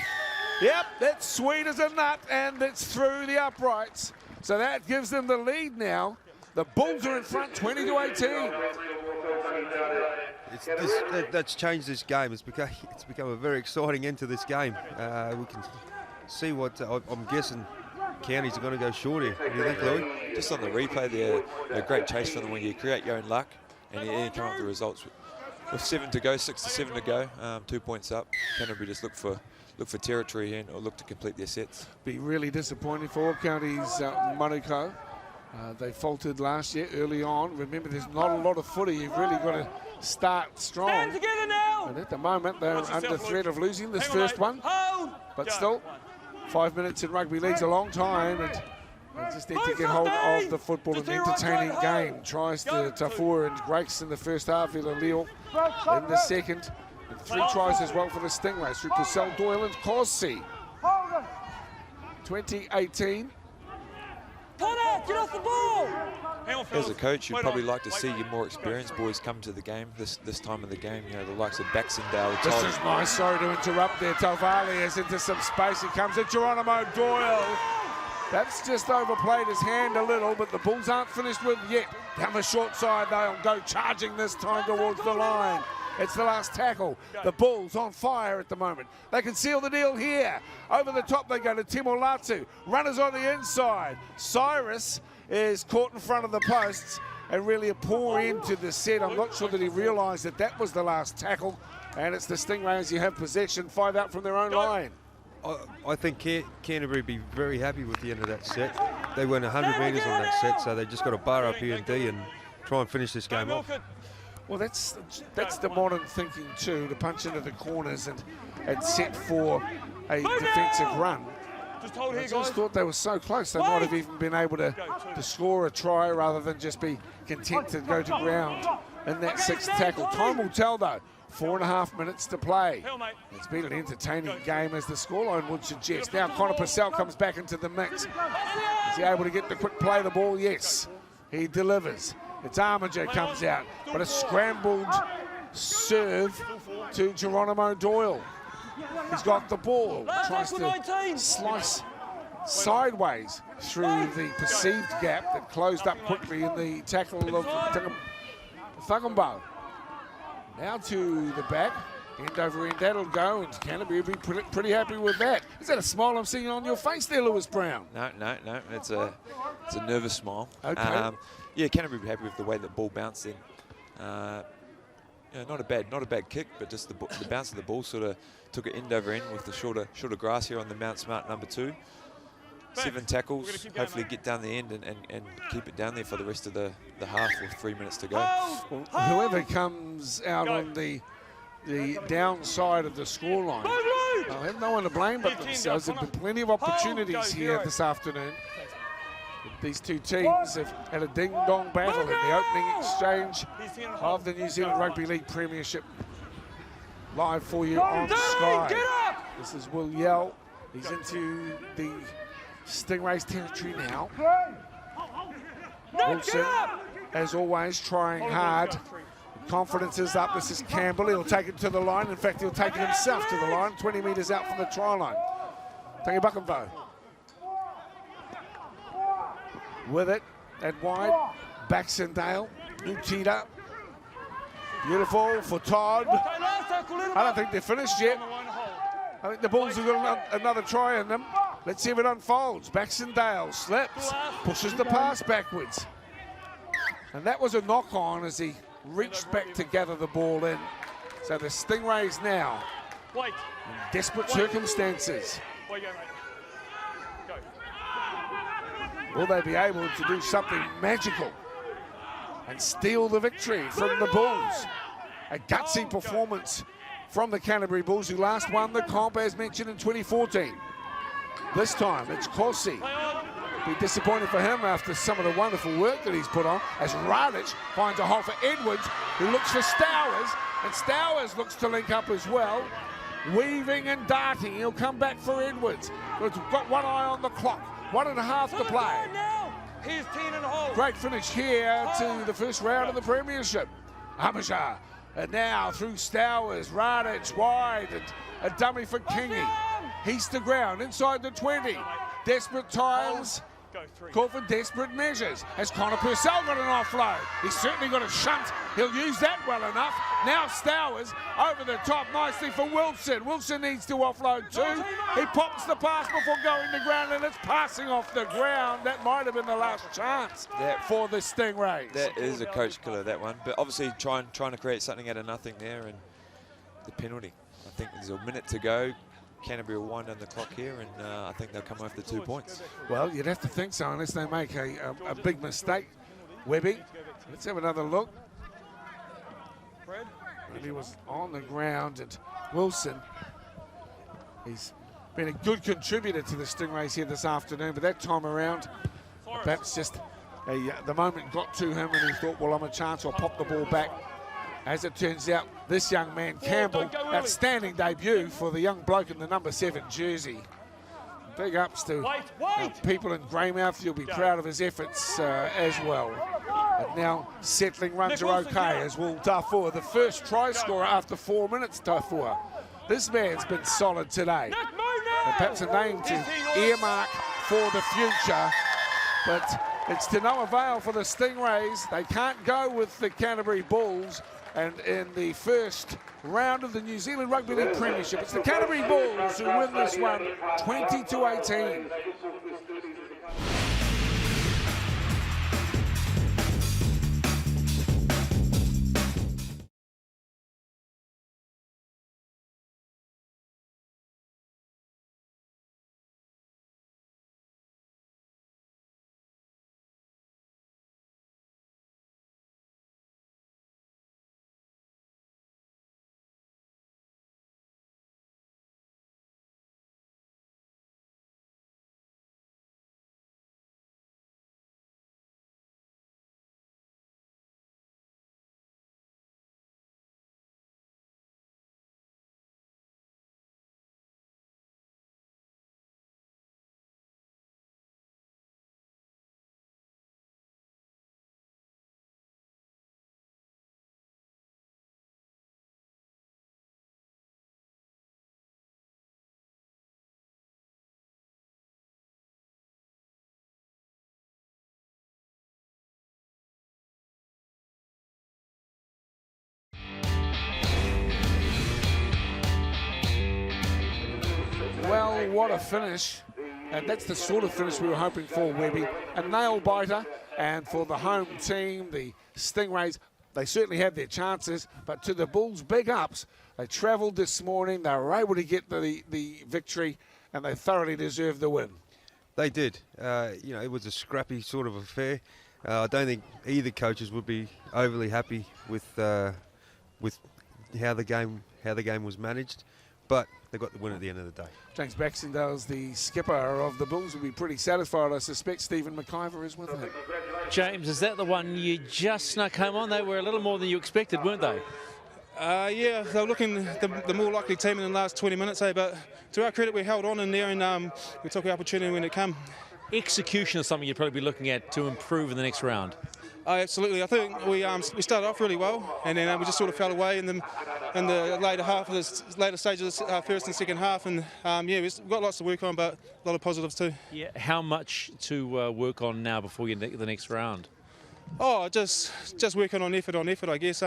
Yep, that's sweet as a nut, and it's through the uprights. So that gives them the lead now. The Bulls are in front, 20-18. That's changed this game. It's become a very exciting end to this game. We can see what I'm guessing counties are going to go short here. What do you think, Louis? Just on the replay there, a great chase from them when you create your own luck, and you come up with the results. With 7 to go, 6 to 7 to go, 2 points up. Canterbury just look for territory here or look to complete their sets. Be really disappointing for all counties, Manukau. They faltered last year early on. Remember, there's not a lot of footy. You've really got to start strong. Stand together now. And at the moment, they're under threat of losing this first one. Hold. But still, 5 minutes in rugby league's a long time. And they just need to get hold of the football. An entertaining game. Tries to Tafua and Grakes in the first half. Ilalil in the second. And 3 tries as well for the Stingrays through Purcell, Doyle and Cossi. 2018. Potter, get off the ball. As a coach, you'd probably like to see your more experienced boys come to the game this time of the game. You know, the likes of Baxendale. This is nice. Sorry to interrupt there. Tovali is into some space. It comes to Geronimo Doyle. That's just overplayed his hand a little, but the Bulls aren't finished with yet. Down the short side, they'll go charging this time towards the line. It's the last tackle. The Bulls on fire at the moment. They can seal the deal here. Over the top they go to Timo Latu. Runners on the inside. Cyrus is caught in front of the posts and really a poor end to the set. I'm not sure that he realised that that was the last tackle. And it's the Stingrays who have possession, 5 out from their own line. I think Canterbury be very happy with the end of that set. They went 100 metres on that set, so they just got to bar up here and D and try and finish this game off. Well, that's the modern thinking too, to punch into the corners and set for a defensive run. Just hold here, I guys. just thought they were so close, they might have even been able to score a try rather than just be content to go to ground in that 6th tackle. Time will tell though. 4.5 minutes to play. It's been an entertaining game as the scoreline would suggest. Now Connor Purcell comes back into the mix. Is he able to get the quick play of the ball? Yes, he delivers. It's Armiger comes out, but a scrambled serve to Geronimo Doyle. He's got the ball, tries to slice sideways through the perceived gap that closed up quickly in the tackle of Thugumbo. Now to the back, end over end, that'll go, and Canterbury will be pretty happy with that. Is that a smile I'm seeing on your face there, Lewis Brown? No, it's a nervous smile. Okay. Yeah, Canterbury will be happy with the way the ball bounced in. Not a bad kick, but just the bounce of the ball sort of took it end over end with the shorter grass here on the Mount Smart number 2. 7 tackles, hopefully get down the end and keep it down there for the rest of the half with 3 minutes to go. Well, whoever comes out on the downside of the scoreline, they'll have no one to blame but themselves. There have been plenty of opportunities here this afternoon. These two teams have had a ding-dong battle in the opening exchange of the New Zealand Rugby League Premiership. Live for you on Sky. This is Will Yell. He's into the Stingrays territory now. Wilson, as always, trying hard. Confidence is up. This is Campbell. He'll take it to the line. In fact, he'll take it himself to the line, 20 metres out from the try line. Tangi Buckenbow. with it at wide. Baxendale, Utida. Beautiful for Todd. I don't think they're finished yet. I think the Bulls have got another try in them. Let's see if it unfolds. Baxendale slips, pushes the pass backwards. And that was a knock-on as he reached back to gather the ball in. So the Stingrays now in desperate circumstances. Will they be able to do something magical and steal the victory from the Bulls? A gutsy performance from the Canterbury Bulls, who last won the comp, as mentioned, in 2014. This time, it's Corsi. Be disappointed for him after some of the wonderful work that he's put on, as Radic finds a hole for Edwards, who looks for Stowers, and Stowers looks to link up as well. Weaving and darting, he'll come back for Edwards. But we've got one eye on the clock, 1.5 to play. Here's 10 and a hole. Great finish here to the first round of the Premiership. Amajar, and now through Stowers, Radic wide, and a dummy for Kingy. He's to ground, inside the 20. Desperate times call for desperate measures. Has Connor Purcell got an offload? He's certainly got a shunt. He'll use that well enough. Now Stowers over the top nicely for Wilson. Wilson needs to offload too. He pops the pass before going to ground, and it's passing off the ground. That might have been the last chance for the Stingrays. That is a coach killer, that one. But obviously trying to create something out of nothing there, and the penalty. I think there's a minute to go. Canterbury will wind down the clock here, and I think they'll come off the 2 points. Well, you'd have to think so, unless they make a big mistake. Webby, let's have another look. And he was on the ground, and Wilson, he's been a good contributor to the Stingrays here this afternoon, but that time around, perhaps just the moment got to him, and he thought, well, I'm a chance, I'll pop the ball back. As it turns out, this young man, Campbell, outstanding debut for the young bloke in the number 7 jersey. Big ups to people in Greymouth. You'll be proud of his efforts as well. And now settling runs are okay as will Darfur, the first try scorer after 4 minutes, Darfur. This man's been solid today. And perhaps a name to earmark for the future, but it's to no avail for the Stingrays. They can't go with the Canterbury Bulls. And in the first round of the New Zealand Rugby League Premiership, it's the Canterbury Bulls who win this one 20-18. Well, what a finish. And that's the sort of finish we were hoping for, Webby. A nail-biter. And for the home team, the Stingrays, they certainly had their chances. But to the Bulls' big ups, they travelled this morning. They were able to get the victory, and they thoroughly deserved the win. They did. You know, it was a scrappy sort of affair. I don't think either coaches would be overly happy with how the game was managed, but they got the win at the end of the day. James Baxendale's the skipper of the Bulls, will be pretty satisfied. I suspect Stephen McIver is with him. James, is that the one you just snuck home on? They were a little more than you expected, weren't they? Yeah, they were looking the more likely team in the last 20 minutes, but to our credit, we held on in there and we took the opportunity when it came. Execution is something you'd probably be looking at to improve in the next round. Oh, absolutely. I think we started off really well, and then we just sort of fell away in the later stages of the first and second half. And yeah, we've got lots to work on, but a lot of positives too. Yeah. How much to work on now before the next round? Oh, just working on effort, I guess.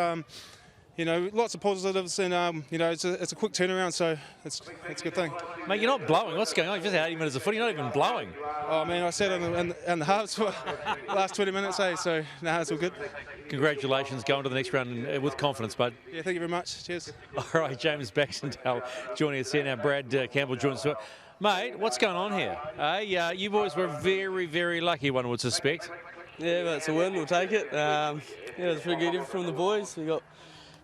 You know, lots of positives, and you know, it's a quick turnaround, so it's a good thing. Mate, you're not blowing. What's going on? You've just had 80 minutes of footy. You're not even blowing. Oh man, I sat in the halves for the last 20 minutes, so now it's all good. Congratulations, going to the next round with confidence, bud. Yeah, thank you very much. Cheers. All right, James Baxendale joining us here now. Brad Campbell joins us. Mate, what's going on here? You boys were very, very lucky, one would suspect. Yeah, but it's a win. We'll take it. Yeah, it was pretty good from the boys. We got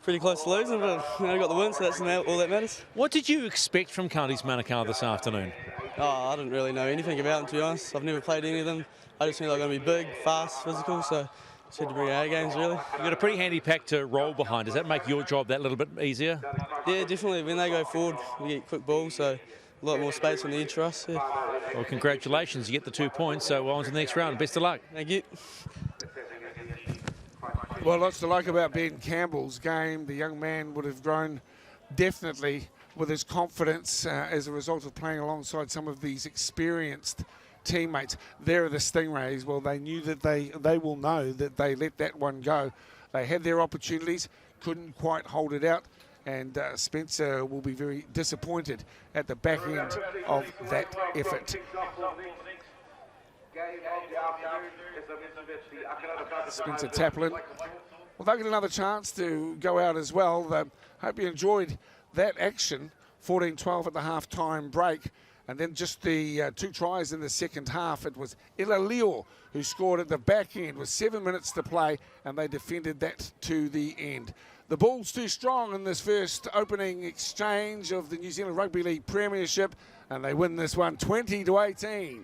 pretty close to losing, but we got the win, so that's all that matters. What did you expect from Counties Manukau this afternoon? Oh, I didn't really know anything about them, to be honest. I've never played any of them. I just knew they were going to be big, fast, physical, so just had to bring our A games, really. You've got a pretty handy pack to roll behind. Does that make your job that little bit easier? Yeah, definitely. When they go forward, we get quick balls, so a lot more space on the edge for us. Yeah. Well, congratulations. You get the 2 points, so on to the next round. Best of luck. Thank you. Well, lots to like about Ben Campbell's game. The young man would have grown definitely with his confidence as a result of playing alongside some of these experienced teammates. There are the Stingrays. Well, they knew that they will know that they let that one go. They had their opportunities, couldn't quite hold it out, and Spencer will be very disappointed at the back end of that effort. Spencer Taplin. Well, they'll get another chance to go out as well. Hope you enjoyed that action. 14-12 at the half-time break. And then just the 2 tries in the second half. It was Ilalio who scored at the back end with 7 minutes to play, and they defended that to the end. The Bulls too strong in this first opening exchange of the New Zealand Rugby League Premiership, and they win this one 20-18.